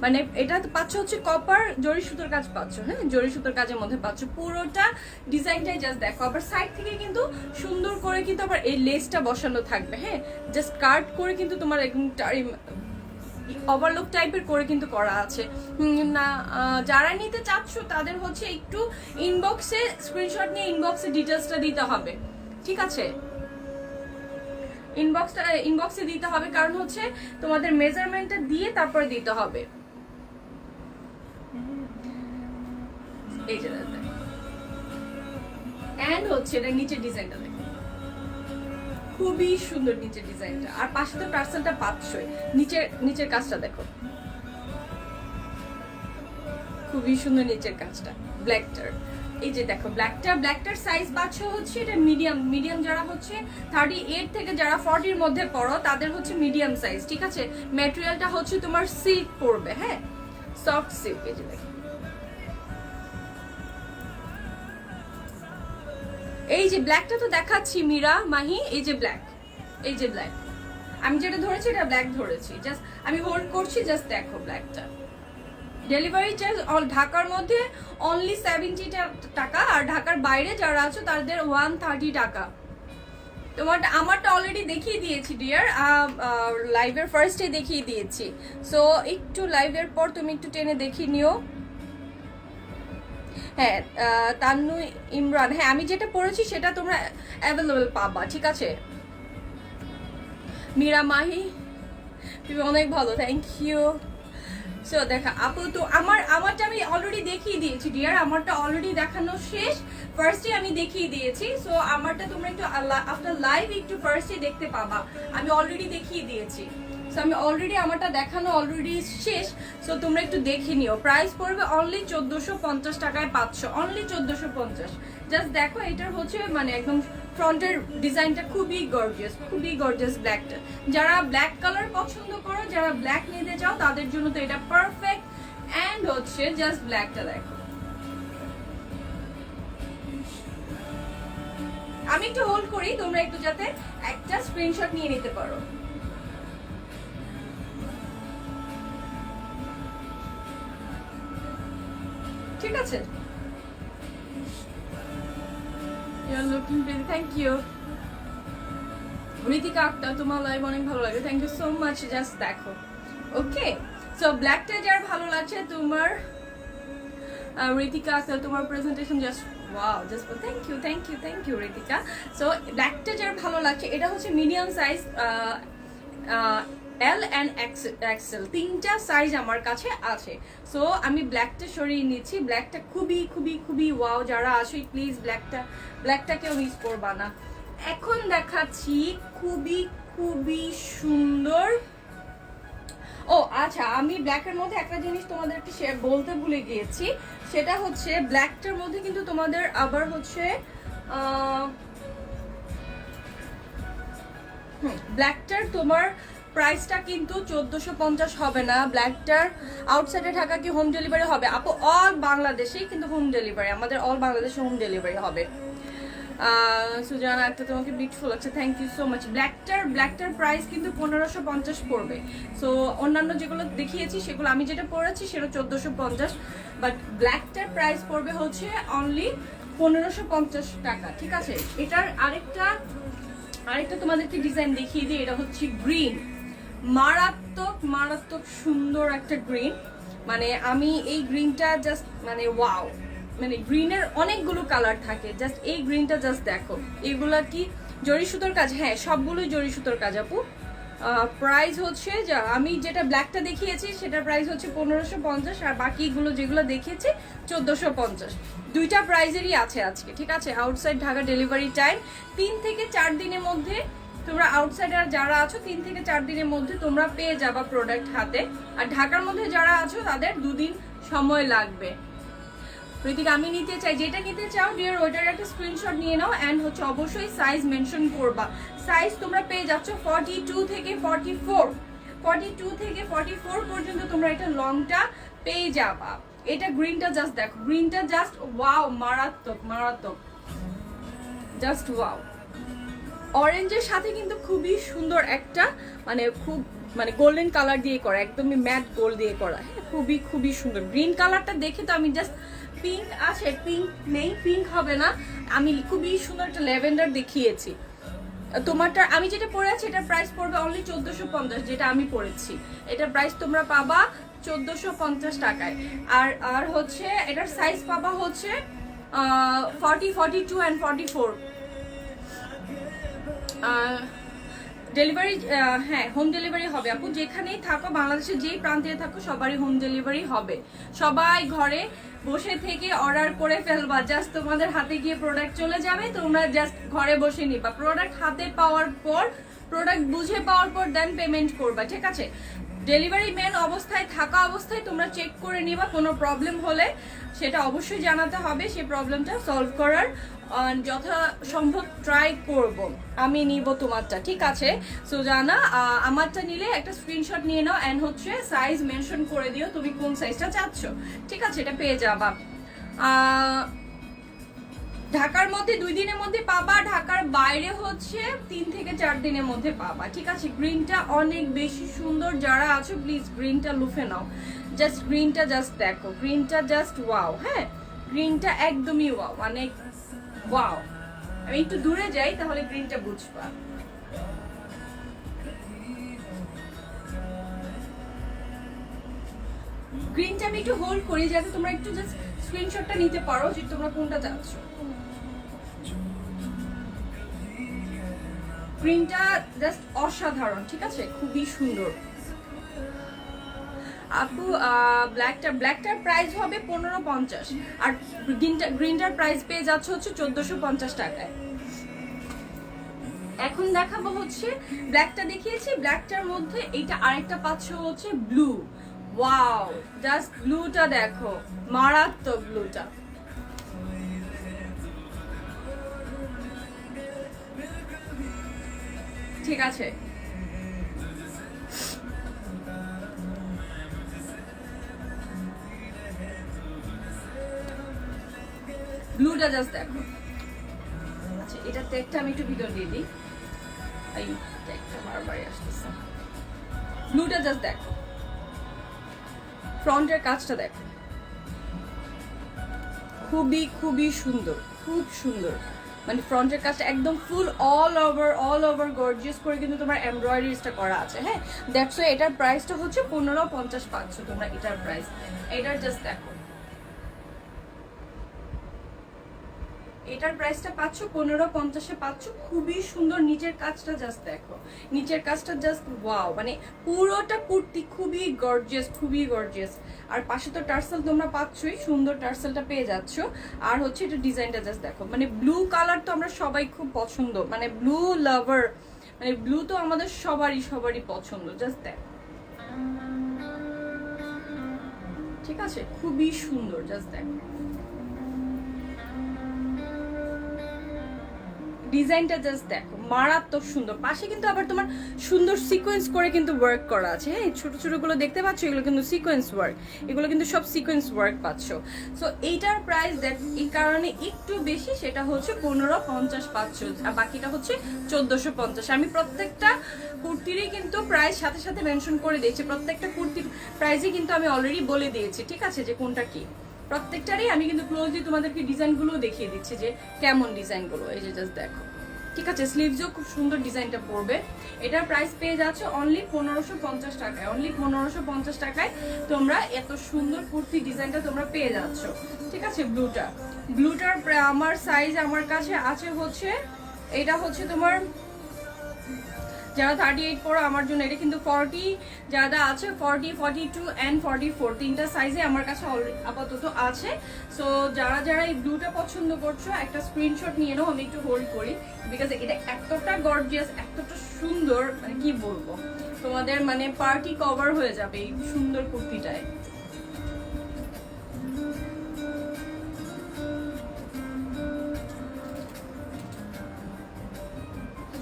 মানে এটা পাচ্ছ হচ্ছে কপার জরি সুতোর কাজ পাচ্ছ। হ্যাঁ, জরি সুতোর কাজের মধ্যে পাচ্ছ পুরোটা ডিজাইনটাই জাস্ট দেখো। আবার সাইড থেকে কিন্তু সুন্দর করে কিন্তু আবার এই লেসটা বসানো থাকবে। হ্যাঁ, জাস্ট কাট করে কিন্তু তোমার একদম ওভারলুক টাইপের করে কিন্তু করা আছে না। যারা নিতে চাচ্ছ তাদের হচ্ছে একটু ইনবক্সে স্ক্রিনশট নিয়ে ইনবক্সে ডিটেলসটা দিতে হবে, ঠিক আছে? ইনবক্সে দিতে হবে, কারণ হচ্ছে তোমাদের মেজারমেন্টটা দিয়ে তারপরে দিতে হবে। এই যে এন্ড হচ্ছে এটা নিচের ডিজাইনটা দেখো, খুবই সুন্দর নিচের ডিজাইনটা। আর পাশে তো টার্সেলটা পাচ্ছই, নিচের কাজটা দেখো, খুবই সুন্দর নিচের কাজটা ব্ল্যাকটার। এই যে দেখো ব্ল্যাকটার সাইজ পাচ্ছ হচ্ছে এটা মিডিয়াম যারা হচ্ছে 38 থেকে যারা 40 মধ্যে পড়ো তাদের হচ্ছে মিডিয়াম সাইজ, ঠিক আছে? ম্যাটেরিয়ালটা হচ্ছে তোমার সিল্ক পড়বে, হ্যাঁ সফট সিল্ক। এই যে দেখো, এই যে ব্ল্যাকটা তো দেখাচ্ছি মীরা মাহি, এই যে ব্ল্যাক আমি যেটা ধরেছি এটা ব্ল্যাক ধরেছি, জাস্ট আমি হোল্ড করছি, জাস্ট দেখো ব্ল্যাকটা। ডেলিভারি চার্জ ঢাকার মধ্যে অনলি 70 টাকা, আর ঢাকার বাইরে যারা আছো তাদের 130 টাকা। আমারটা অলরেডি দেখিয়ে দিয়েছি ডিয়ার, লাইভের ফার্স্টে দেখিয়ে দিয়েছি। সো একটু লাইভের পর তুমি একটু টেনে দেখিয়ে নিও। হ্যাঁ তান্নু ইমরান, হ্যাঁ আমি যেটা পড়েছি সেটা তোমরা অ্যাভেলেবল পাবা, ঠিক আছে? মীরা মাহি তুমি অনেক ভালো, থ্যাংক ইউ। সো দেখা আপু তো আমারটা আমি অলরেডি দেখিয়ে দিয়েছি ডিয়ার, আমারটা অলরেডি দেখানো শেষ। ফার্স্টে আমি দেখিয়ে দিয়েছি, সো আমারটা তোমরা একটু আফটার লাইভ একটু ফার্স্টে দেখতে পাবা। আমি অলরেডি দেখিয়ে দিয়েছি, সো আমি অলরেডি আমারটা দেখানো অলরেডি শেষ, সো তোমরা একটু দেখে নিও। প্রাইস পড়বে অনলি 1450 টাকায় 500, অনলি 1450। জাস্ট দেখো, এটার হচ্ছে মানে একদম ফ্রন্টের ডিজাইনটা খুবই গর্জিয়াস ব্ল্যাকটা। যারা ব্ল্যাক কালার পছন্দ করো, যারা ব্ল্যাক নিতে চাও, তাদের জন্য তো এটা পারফেক্ট। এন্ড হচ্ছে জাস্ট ব্ল্যাকটা দেখো। আমি একটু হোল্ড করি, তোমরা একটু যাতে একটা স্ক্রিনশট নিয়ে নিতে পারো। ঠিক আছে, You're looking pretty. Thank you. Ritika Akter, তোমার লাইভ অনেক ভালো লাগে, thank you so much. Just দেখো, ওকে। সো ব্ল্যাকটা যার ভালো লাগছে, তোমার ঋতিকা আক্তার, তোমার presentation just wow, just thank you Ritika. So ব্ল্যাকটা যার ভালো লাগছে, এটা হচ্ছে medium size, L and XL, তিনটা সাইজ আমার কাছে আছে। সো আমি ব্ল্যাকটা সরিয়ে নিচ্ছি। ব্ল্যাকটা খুবই ওয়াও, যারা আসে প্লিজ ব্ল্যাকটাকেও মিস করবা না। এখন দেখাচ্ছি খুবই সুন্দর। ও আচ্ছা, আমি ব্ল্যাকের মধ্যে একটা জিনিস তোমাদেরকে বলতে ভুলে গিয়েছি, সেটা হচ্ছে ব্ল্যাকটার মধ্যে কিন্তু তোমাদের আবার হচ্ছে ব্ল্যাকটার তোমার প্রাইসটা কিন্তু 1450 হবে না। ব্ল্যাকটার আউটসাইডে ঢাকা কি হোম ডেলিভারি হবে আপু? অল বাংলাদেশেই কিন্তু হোম ডেলিভারি, আমাদের অল বাংলাদেশে হোম ডেলিভারি হবে। সুজানা একটা তোমাকে বিউটিফুল লাগছে, থ্যাংক ইউ সো মাচ। ব্ল্যাকটার প্রাইস কিন্তু 1550 পড়বে। সো অন্যান্য যেগুলো দেখিয়েছি সেগুলো, আমি যেটা পড়েছি সেটা 1450, বাট ব্ল্যাকটার প্রাইস পড়বে হচ্ছে অনলি 1550 টাকা। ঠিক আছে, এটার আরেকটা তোমাদেরকে ডিজাইন দেখিয়ে দিই। এটা হচ্ছে গ্রিন, মারাত্মক সুন্দর একটা গ্রিন। মানে আমি এই গ্রিনটা জাস্ট মানে ওয়াও, মানে গ্রিনের অনেকগুলো কালার থাকে, জাস্ট এই গ্রিনটা জাস্ট দেখো। এগুলা কি জরি সুতোর কাজ? হ্যাঁ, সবগুলোই জরি সুতোর কাজ আপু। প্রাইস হচ্ছে, আমি যেটা ব্ল্যাকটা দেখিয়েছি সেটার প্রাইস হচ্ছে 1550, আর বাকিগুলো যেগুলো দেখিয়েছি 1450। দুইটা প্রাইজেরই আছে আজকে। ঠিক আছে, আউটসাইড ঢাকা ডেলিভারি টাইম 3 থেকে 4 দিনের মধ্যে। তোমরা আউটসাইডার যারা আছো 3 থেকে 4 দিনের মধ্যে তোমরা পেয়ে যাবা প্রোডাক্ট হাতে, আর ঢাকার মধ্যে যারা আছো তাদের 2 দিন সময় লাগবে। ঋতিকা, আমি নিতে চাই, যেটা নিতে চাও ডিয়ার ওইটার একটা স্ক্রিনশট নিয়ে নাও, এন্ড হচ্ছে অবশ্যই সাইজ মেনশন করবা। সাইজ তোমরা পেয়ে যাচ্ছ 42 থেকে 44 পর্যন্ত তোমরা এটা লংটা পেয়ে যাবা। এটা গ্রিনটা জাস্ট দেখো, গ্রিনটা জাস্ট ওয়াও, মারাত্মক জাস্ট ওয়াও। অরেঞ্জের সাথে কিন্তু খুবই সুন্দর একটা মানে গোল্ডেন কালার দিয়ে করা, একদমই ম্যাট গোল্ড দিয়ে করা। হ্যাঁ, খুবই সুন্দর। গ্রিন কালারটা দেখে তো আমি জাস্ট, পিঙ্ক আছে, পিঙ্ক নেই, পিঙ্ক হবে না। আমি খুবই সুন্দর একটা ল্যাভেন্ডার দেখিয়েছি। তোমারটা আমি যেটা পরে আছি এটার প্রাইস পড়বে অনলি 1450, যেটা আমি পরেছি এটার প্রাইস তোমরা পাবা 1450 টাকায়। আর হচ্ছে এটার সাইজ পাবা হচ্ছে 40, 42 and 44। ডেলিভারি, হ্যাঁ, হোম ডেলিভারি হবে আপু। যেখানেই থাকো, বাংলাদেশের যেই প্রান্তে থাকো, সবারই হোম ডেলিভারি হবে। সবাই ঘরে বসে থেকে অর্ডার করে ফেলবা, জাস্ট তোমাদের হাতে গিয়ে প্রোডাক্ট চলে যাবে, তোমরা জাস্ট ঘরে বসে নিবা। প্রোডাক্ট হাতে পাওয়ার পর, প্রোডাক্ট বুঝে পাওয়ার পর দেন পেমেন্ট করবা। ঠিক আছে, ডেলিভারি ম্যান অবস্থায় থাকা অবস্থায় তোমরা চেক করে নিবা। কোনো প্রবলেম হলে সেটা অবশ্যই জানাতে হবে, সেই প্রবলেমটা সলভ করার যথাসম্ভব ট্রাই করব। আমি নিব তোমারটা, ঠিক আছে? সো জানা, আমারটা নিলে একটা স্ক্রিনশট নিয়ে নাও, এন্ড হচ্ছে সাইজ মেনশন করে দিও তুমি কোন সাইজটা চাচ্ছ। ঠিক আছে, এটা পেয়ে যাবা। ঢাকার মধ্যে 2 দিনের মধ্যে পাবা, ঢাকার বাইরে হচ্ছে 3 থেকে 4 দিনের মধ্যে পাবা। ঠিক আছে, গ্রিনটা অনেক বেশি সুন্দর। যারা আছো প্লিজ গ্রিনটা লুফে নাও। জাস্ট গ্রিনটা জাস্ট দেখো, গ্রিনটা জাস্ট ওয়াও। হ্যাঁ, গ্রিনটা একদমই ওয়াও, মানে ওয়াও। আমি একটু দূরে যাই তাহলে গ্রিনটা বুঝবা। গ্রিনটা আমি একটু হোল্ড করি যাতে তোমরা একটু জাস্ট স্ক্রিনশটটা নিতে পারো যে তোমরা কোনটা চাচ্ছ। গ্রিনটা জাস্ট অসাধারণ। ঠিক আছে, খুবই সুন্দর। আপু ব্ল্যাকটার প্রাইস হবে 1550, আর গ্রিনটার প্রাইস পেয়ে যাচ্ছে হচ্ছে 1450 টাকায়। এখন দেখাবো হচ্ছে ব্ল্যাকটা দেখিয়েছি, ব্ল্যাকটার মধ্যে এইটা আরেকটা পাচ্ছ হচ্ছে ব্লু। ওয়াও, জাস্ট ব্লুটা দেখো, মারাত্মক ব্লুটা। ঠিক আছে, ব্লুটা জাস্ট দেখো। আচ্ছা, এটা ট্যাগটা আমি একটু ভিতর দিয়ে দিই, এই ট্যাগটা বারবার আসতেছে। ব্লুটা জাস্ট দেখো, ফ্রন্টের কাজটা দেখো, খুবই খুবই সুন্দর, খুব সুন্দর। মানে ফ্রন্টের কাজটা একদম ফুল অল ওভার গর্জিয়াস করে কিন্তু তোমার এমব্রয়ডারিজটা করা আছে। হ্যাঁ, দ্যাটস ওয়াই এটার প্রাইসটা হচ্ছে 1550 পাচ্ছ তোমরা এটার প্রাইস। এটার জাস্ট দেখো, এটার প্রাইসটা পাচ্ছ 1550-এ পাচ্ছ। খুবই সুন্দর, নিচের কাজটা জাস্ট দেখো, নিচের কাজটা জাস্ট ওয়াও, মানে পুরোটা কুর্তি খুবই গর্জিয়াস, খুবই গর্জিয়াস। আর পাশে তো টার্সেল তোমরা পাচ্ছই, সুন্দর টার্সেলটা পেয়ে যাচ্ছ। আর হচ্ছে এটা ডিজাইনটা জাস্ট দেখো, মানে ব্লু কালার তো আমরা সবাই খুব পছন্দ, মানে ব্লু লাভার, মানে ব্লু তো আমাদের সবারই পছন্দ। জাস্ট দেখো, ঠিক আছে, খুবই সুন্দর, জাস্ট দেখো ডিজাইনটা, জাস্ট দেখো মারাত্মক সুন্দর। পাশে কিন্তু আবার তোমার সুন্দর সিকোয়েন্স করে কিন্তু ওয়ার্ক করা আছে। হ্যাঁ, ছোট ছোট গুলো দেখতে পাচ্ছ, এগুলো কিন্তু সিকোয়েন্স ওয়ার্ক, এগুলো কিন্তু সব সিকোয়েন্স ওয়ার্ক পাচ্ছ। সো এইটার প্রাইস এই কারণে একটু বেশি, সেটা হচ্ছে 1550 পাচ্ছ, আর বাকিটা হচ্ছে 1450। আমি প্রত্যেকটা কুর্তিরই কিন্তু প্রাইস সাথে সাথে মেনশন করে দিয়েছি, প্রত্যেকটা কুর্তির প্রাইসই কিন্তু আমি অলরেডি বলে দিয়েছি, ঠিক আছে, যে কোনটা কি। প্রত্যেকটারই আমি কিন্তু ক্লোজলি তোমাদেরকে ডিজাইনগুলো দেখিয়ে দিচ্ছি যে কেমন ডিজাইনগুলো। এই যে জাস্ট দেখো, ঠিক আছে, স্লিভসও খুব সুন্দর ডিজাইনটা পড়বে। এটার প্রাইস পেয়ে যাচ্ছে অনলি 1550 টাকায়। অনলি 1550 টাকায় তোমরা এত সুন্দর কুর্তি ডিজাইনটা তোমরা পেয়ে যাচ্ছ, ঠিক আছে। ব্লুটার আমার সাইজ আমার কাছে আছে হচ্ছে, এটা হচ্ছে তোমার যারা 38 পড়ো আমার জন্য, এটা কিন্তু 40 যারা আছে, 40, 42 অ্যান্ড 44 তিনটা সাইজে আমার কাছে আপাতত আছে। সো যারা এই ব্লুটা পছন্দ করছো, একটা স্ক্রিনশট নিয়ে নাও, আমি একটু হোল্ড করি, বিকজ এটা এতটা গর্জিয়াস, এতটা সুন্দর, মানে কি বলবো, তোমাদের মানে পার্টি কভার হয়ে যাবে এই সুন্দর কুর্তিটায়।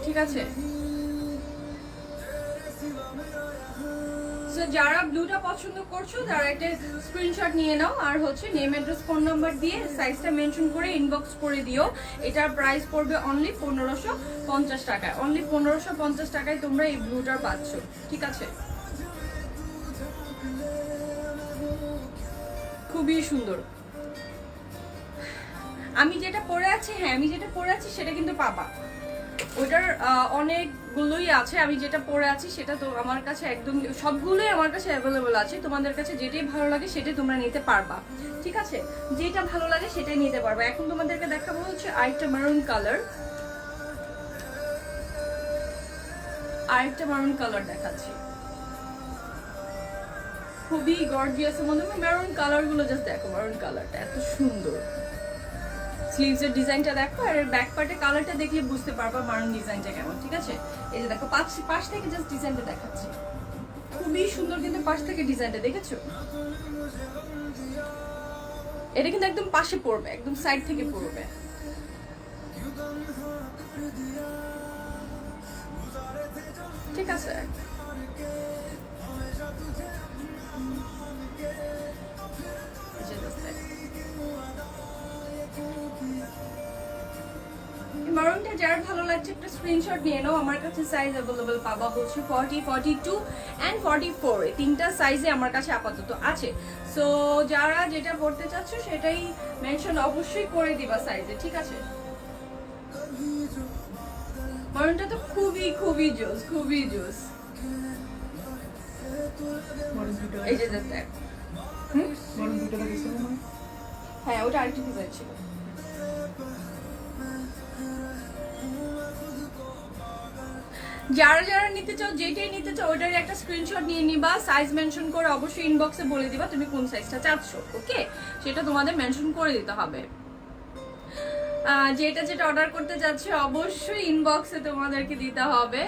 ঠিক আছে, যারা ব্লুটা পছন্দ করছো তারা একটা স্ক্রিনশট নিয়ে নাও, আর হচ্ছে নেম অ্যাড্রেস ফোন নাম্বার দিয়ে সাইজটা মেনশন করে ইনবক্স করে দিও। এটার প্রাইস পড়বে অনলি 1550 টাকায়। অনলি 1550 টাকায় তোমরা এই ব্লুটার পাচ্ছ, ঠিক আছে। খুবই সুন্দর। আমি যেটা পরে আছি, হ্যাঁ আমি যেটা পরে আছি সেটা কিন্তু পাবা, ওটার অনেকগুলোই আছে। আমি যেটা পরে আছি সেটা তো আমার কাছে একদম সবগুলোই আমার কাছে অ্যাভেলেবল আছে। তোমাদের কাছে যেটাই ভালো লাগে সেটাই তোমরা নিতে পারবা, ঠিক আছে, যেটা ভালো লাগে সেটাই নিতে পারবা। এখন তোমাদেরকে দেখাবো হচ্ছে আরেকটা মারুন কালার, দেখাচ্ছি, খুবই গর্জিয়াস এর মধ্যে মেরুন কালার গুলো জাস্ট দেখো, মেরুন কালারটা এত সুন্দর। স্লিভস এর ডিজাইনটা দেখো, আর ব্যাক পার্টের কালারটা দেখলে বুঝতে পারবা মারুন ডিজাইনটা কেমন, ঠিক আছে। এই যে দেখো, পাশ থেকে জাস্ট ডিজাইনটা দেখাচ্ছি, খুবই সুন্দর কিন্তু পাশ থেকে ডিজাইনটা দেখেছো। এটা কিন্তু একদম পাশে পড়বে, একদম সাইড থেকে পড়বে। ঠিক আছে, মারুনটা যার ভালো লাগছে একটা স্ক্রিনশট নিয়ে নাও। আমার কাছে সাইজ অ্যাভেলেবল পাবা হচ্ছে 40, 42 অ্যান্ড 44, এই তিনটা সাইজে আমার কাছে আপাতত আছে। সো যারা যেটা পড়তে চাচ্ছ সেটাই মেনশন অবশ্যই করে দিবা সাইজে, ঠিক আছে। মারুনটা তো খুবই জোস, খুবই জোস। এই যে দেখ, হ্যাঁ ওটা আরেকটি ডিজাইন ছিল। যারা যারা নিতে চাও, যেটাই নিতে চাও ওইটারই একটা স্ক্রিনশট নিয়ে নিবা, সাইজ মেনশন করে অবশ্যই ইনবক্সে বলে দিবা তুমি কোন সাইজটা চাচ্ছ। ওকে, সেটা তোমাদের মেনশন করে দিতে হবে। যেটা যেটা অর্ডার করতে যাচ্ছে অবশ্যই ইনবক্সে তোমাদেরকে দিতে হবে।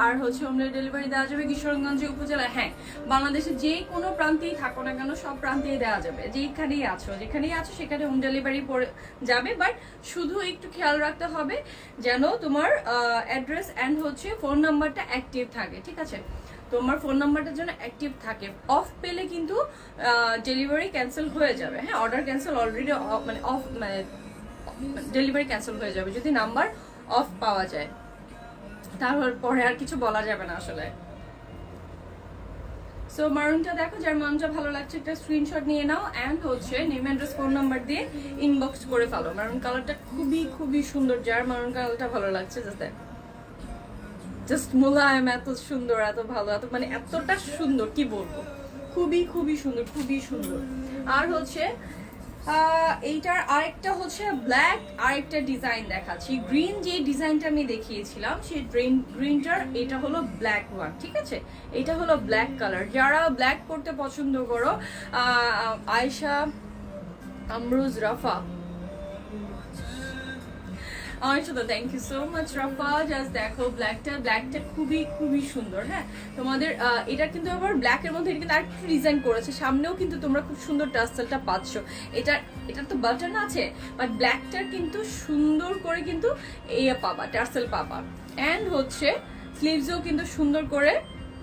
আর হচ্ছে হোম ডেলিভারি দেওয়া যাবে কিশোরগঞ্জ উপজেলায়। হ্যাঁ, বাংলাদেশের যে কোনো প্রান্তেই থাকো না কেন সব প্রান্তেই দেওয়া যাবে, যেখানেই আছো সেখানে হোম ডেলিভারি যাবে। বাট শুধু একটু খেয়াল রাখতে হবে যেন তোমার অ্যাড্রেস অ্যান্ড হচ্ছে ফোন নাম্বারটা অ্যাক্টিভ থাকে, ঠিক আছে? তোমার ফোন নাম্বারটার জন্য অ্যাক্টিভ থাকে। অফ পেলে কিন্তু ডেলিভারি ক্যান্সেল হয়ে যাবে। হ্যাঁ, অর্ডার ক্যান্সেল অলরেডি, মানে অফ, মানে ডেলিভারি ক্যান্সেল হয়ে যাবে যদি নাম্বার অফ পাওয়া যায়, তারপরে আর কিছু বলা যাবে না আসলে। সো মারুনটা দেখো, যার মারুনটা ভালো লাগছে একটা স্ক্রিনশট নিয়ে নাও অ্যান্ড হচ্ছে নেম অ্যাড্রেস ফোন নাম্বার দিয়ে ইনবক্স করে ফেলো। মারুন কালারটা খুবই খুবই সুন্দর, যার মারুন কালারটা ভালো লাগছে জাস্ট মোলায়েম, এত সুন্দর, এত ভালো, এত মানে এতটা সুন্দর কি বলবো, খুবই খুবই সুন্দর, খুবই সুন্দর। আর হচ্ছে এইটার আরেকটা হচ্ছে ব্ল্যাক, আরেকটা ডিজাইন দেখাচ্ছি। গ্রিন যে ডিজাইনটা আমি দেখিয়েছিলাম সেই গ্রিনটার এটা হলো ব্ল্যাক ওয়ান, ঠিক আছে? এটা হলো ব্ল্যাক কালার। যারা ব্ল্যাক পরতে পছন্দ করো, Ayesha Amruj Rafa, thank you so much Rafa. Just দেখো ব্ল্যাকটা খুবই খুবই সুন্দর। হ্যাঁ, তোমাদের এটা কিন্তু আবার ব্ল্যাকের মধ্যে এটা কিন্তু আরেকটু ডিজাইন করেছে, সামনেও কিন্তু তোমরা খুব সুন্দর টাসেলটা পাচ্ছ। এটার তো বাটন আছে, বাট ব্ল্যাকটার কিন্তু সুন্দর করে কিন্তু পাবা, টার্সেল পাবা। অ্যান্ড হচ্ছে স্লিভসেও কিন্তু সুন্দর করে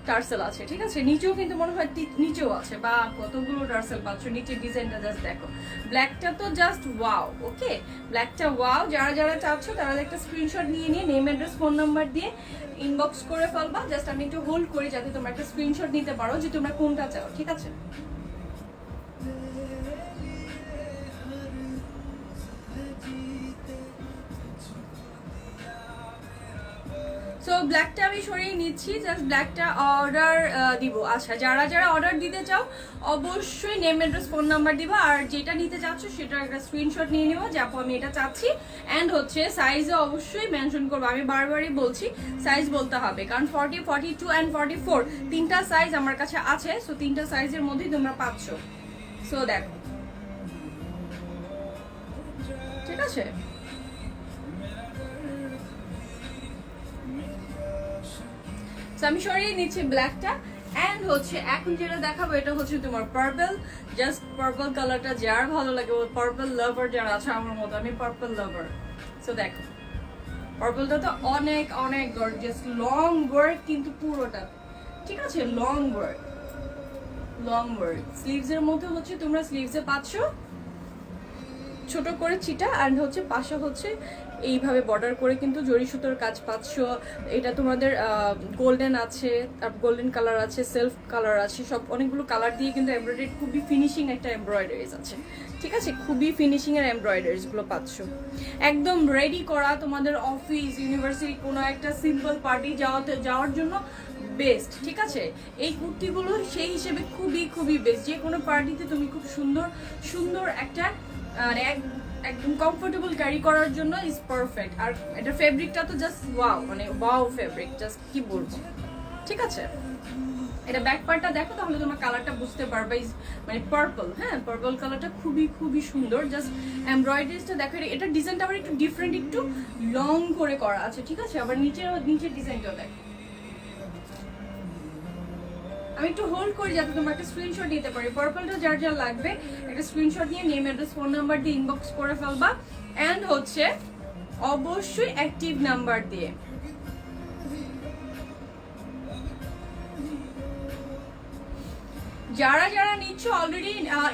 টার্সেল আছে, ঠিক আছে? নিচেও কিন্তু মনে হয় নিচেও আছে, বা কতগুলো টার্সেল পাচ্ছ। নিচের ডিজাইনটা জাস্ট দেখো, ব্ল্যাকটা তো জাস্ট ওয়াও। ওকে, ব্ল্যাকটা ওয়াও। যারা যারা চাচ্ছ তারা একটা স্ক্রিনশট নিয়ে নেম অ্যাড্রেস ফোন নাম্বার দিয়ে ইনবক্স করে ফেলবা। জাস্ট আমি একটু হোল্ড করি যাতে তোমরা একটা স্ক্রিনশট নিতে পারো যে তোমরা কোনটা চাও, ঠিক আছে? সো ব্ল্যাকটা আমি সরিয়ে নিচ্ছি, জাস্ট ব্ল্যাকটা অর্ডার দিব। আচ্ছা, যারা যারা অর্ডার দিতে চাও অবশ্যই নেম অ্যাড্রেস ফোন নাম্বার দিবা, আর যেটা নিতে চাচ্ছ সেটার একটা স্ক্রিনশট নিয়ে নিবা যে আপু আমি এটা চাচ্ছি। অ্যান্ড হচ্ছে সাইজে অবশ্যই মেনশন করবো, আমি বারবারই বলছি সাইজ বলতে হবে, কারণ 40, 42 অ্যান্ড 44 তিনটা সাইজ আমার কাছে আছে। সো তিনটা সাইজের মধ্যেই তোমরা পাচ্ছ। সো দেখো, ঠিক আছে? আমি সরিয়ে নিচ্ছি ব্ল্যাকটা। অ্যান্ড হচ্ছে এখন যেটা দেখাবো এটা হচ্ছে তোমার পার্পল। জাস্ট পার্পল কালারটা যার ভালো লাগে, পার্পল লাভার যারা আছে আমার মতো, আমি পার্পল লাভার। সো দেখো, পার্পলটা তো অনেক অনেক গর্জিয়াস, লং ওয়ার্ক কিন্তু পুরোটা, ঠিক আছে? লং ওয়ার্ক, স্লিভসের মধ্যে হচ্ছে তোমরা স্লিভসে পাচ্ছ ছোট করে চিটা, অ্যান্ড হচ্ছে পাশে হচ্ছে এইভাবে বর্ডার করে কিন্তু জরি সুতোর কাজ পাচ্ছ। এটা তোমাদের গোল্ডেন আছে, গোল্ডেন কালার আছে, সেলফ কালার আছে, সব অনেকগুলো কালার দিয়ে কিন্তু এমব্রয়ডারি, খুবই ফিনিশিং একটা এমব্রয়ডারিজ আছে, ঠিক আছে? খুবই ফিনিশিং এর এমব্রয়ডারিজ গুলো পাচ্ছ, একদম রেডি করা তোমাদের অফিস, ইউনিভার্সিটি, কোনো একটা সিম্পল পার্টি যাওয়ার জন্য বেস্ট, ঠিক আছে? এই কুর্তিগুলো সেই হিসেবে খুবই খুবই বেস্ট। যে কোনো পার্টিতে তুমি খুব সুন্দর সুন্দর একটা একদম কমফোর্টেবল ক্যারি করার জন্য ইজ পারফেক্ট। আর এটা ফেব্রিকটা তো জাস্ট ওয়াও, মানে ওয়াও ফেব্রিক, জাস্ট কি বলবো, ঠিক আছে? এটা ব্যাক পার্টটা দেখো, তাহলে তোমার কালারটা বুঝতে পারবে, মানে পার্পল। হ্যাঁ, পার্পল কালারটা খুবই খুবই সুন্দর। জাস্ট এমব্রয়ডারিজটা দেখো, এটা ডিজাইনটা আবার একটু ডিফারেন্ট, একটু লং করে করা আছে, ঠিক আছে? আবার নিচের ডিজাইনটাও দেখো। আমি একটু হোল্ড করি যাতে তোমরা একটা স্ক্রিনশট নিতে পারি। পার্পলটা যার যার লাগবে একটা স্ক্রিনশট নিয়ে নেম অ্যাড্রেস ফোন নাম্বার দিয়ে ইনবক্স করে ফেলবা। অ্যান্ড হচ্ছে অবশ্যই অ্যাক্টিভ নাম্বার দিয়ে। যারা যারা নিচ্ছ অলরেডি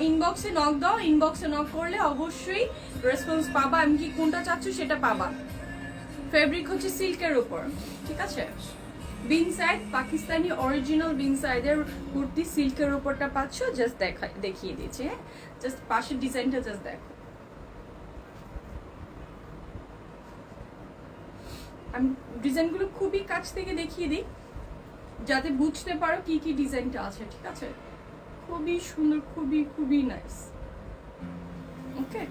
ইনবক্সে নক দাও, ইনবক্সে নক করলে অবশ্যই রেসপন্স পাবা। আমি কি কোনটা চাচ্ছ সেটা পাবা। ফেব্রিক হচ্ছে সিল্কের উপর, ঠিক আছে? বিন সাইড, পাকিস্তানি অরিজিনাল বিন সাইডের কুর্তি, সিল্কের উপরটা পাচ্ছ। জাস্ট দেখিয়ে দিচ্ছি। হ্যাঁ, জাস্ট পাশের ডিজাইনটা জাস্ট দেখো। আমি ডিজাইনগুলো খুবই কাছ থেকে দেখিয়ে দিই যাতে বুঝতে পারো কি কি ডিজাইনটা আছে, ঠিক আছে? খুবই সুন্দর, খুবই খুবই নাইস। ওকে,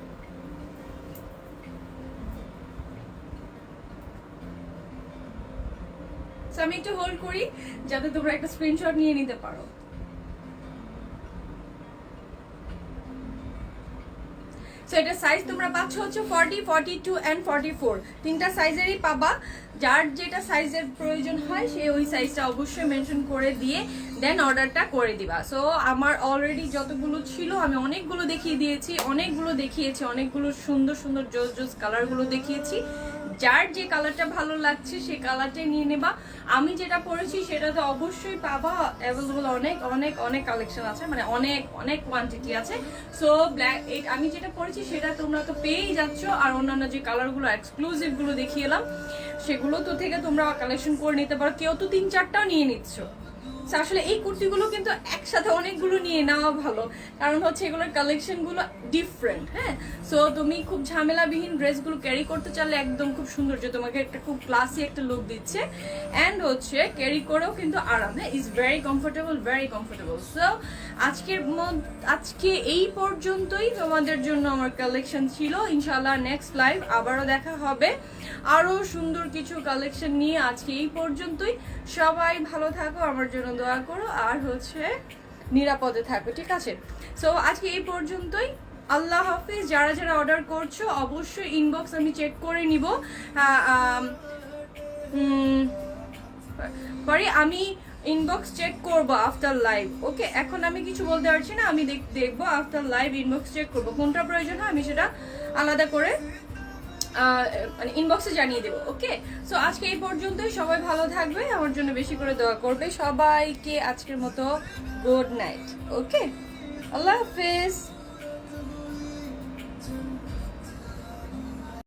সো আমি একটু হোল্ড করি যাতে তোমরা একটা স্ক্রিনশট নিয়ে নিতে পারো। সো এটা সাইজ তোমরা পাচ্ছ হচ্ছে 40, 42 এন্ড 44 তিনটা সাইজেরই পাবা। যার যেটা সাইজের প্রয়োজন হয় সে ওই সাইজটা অবশ্যই মেনশন করে দিয়ে দেন অর্ডারটা করে দিবা। সো আমার অলরেডি যতগুলো ছিল আমি অনেকগুলো দেখিয়ে দিয়েছি, অনেকগুলো সুন্দর সুন্দর জোস জোস কালারগুলো দেখিয়েছি। যার যে কালারটা ভালো লাগছে সেই কালারটাই নিয়ে নেবা। আমি যেটা পরেছি সেটাতে অবশ্যই পাবা অ্যাভেলেবল অনেক অনেক অনেক কালেকশন আছে, মানে অনেক অনেক কোয়ান্টিটি আছে। সো ব্ল্যাক আমি যেটা পরেছি সেটা তোমরা তো পেয়েই যাচ্ছ, আর অন্যান্য যে কালারগুলো এক্সক্লুসিভ গুলো দেখিয়ে এলাম সেগুলো তো থেকে তোমরা কালেকশন করে নিতে পারো। কেউ তো 3-4টাও নিয়ে নিচ্ছ। আসলে এই কুর্তিগুলো কিন্তু একসাথে অনেকগুলো নিয়ে নেওয়া ভালো, কারণ হচ্ছে এগুলোর কালেকশনগুলো ডিফারেন্ট। হ্যাঁ, সো তুমি খুব ঝামেলাবিহীন ড্রেসগুলো ক্যারি করতে চাইলে একদম খুব সুন্দর, যে তোমাকে একটা খুব ক্লাসি একটা লুক দিচ্ছে অ্যান্ড হচ্ছে ক্যারি করেও কিন্তু আরাম। হ্যাঁ, ইজ ভেরি কমফোর্টেবল। সো আজকে এই পর্যন্তই তোমাদের জন্য আমার কালেকশন ছিল। ইনশাআল্লাহ নেক্সট লাইভ আবারও দেখা হবে আরো সুন্দর কিছু কালেকশন নিয়ে। আজকে এই পর্যন্তই, সবাই ভালো থাকো, আমার জন্য দোয়া করো, আর হচ্ছে নিরাপদে থাকো, ঠিক আছে? সো আজকে এই পর্যন্তই, আল্লাহ হাফিজ। যারা যারা অর্ডার করছো অবশ্যই ইনবক্স আমি চেক করে নিব। পরে আমি ইনবক্স চেক করবো আফটার লাইভ। ওকে, এখন আমি কিছু বলতে পারছি না, আমি দেখবো আফটার লাইভ ইনবক্স চেক করবো, কোনটা প্রয়োজন হয় আমি সেটা আলাদা করে মানে ইনবক্সে জানিয়ে দেবো। ওকে, সো আজকে এই পর্যন্তই, সবাই ভালো থাকবে, আমার জন্য বেশি করে দোয়া করবে। সবাইকে আজকের মতো গুড নাইট। ওকে, আল্লাহ হাফেজ।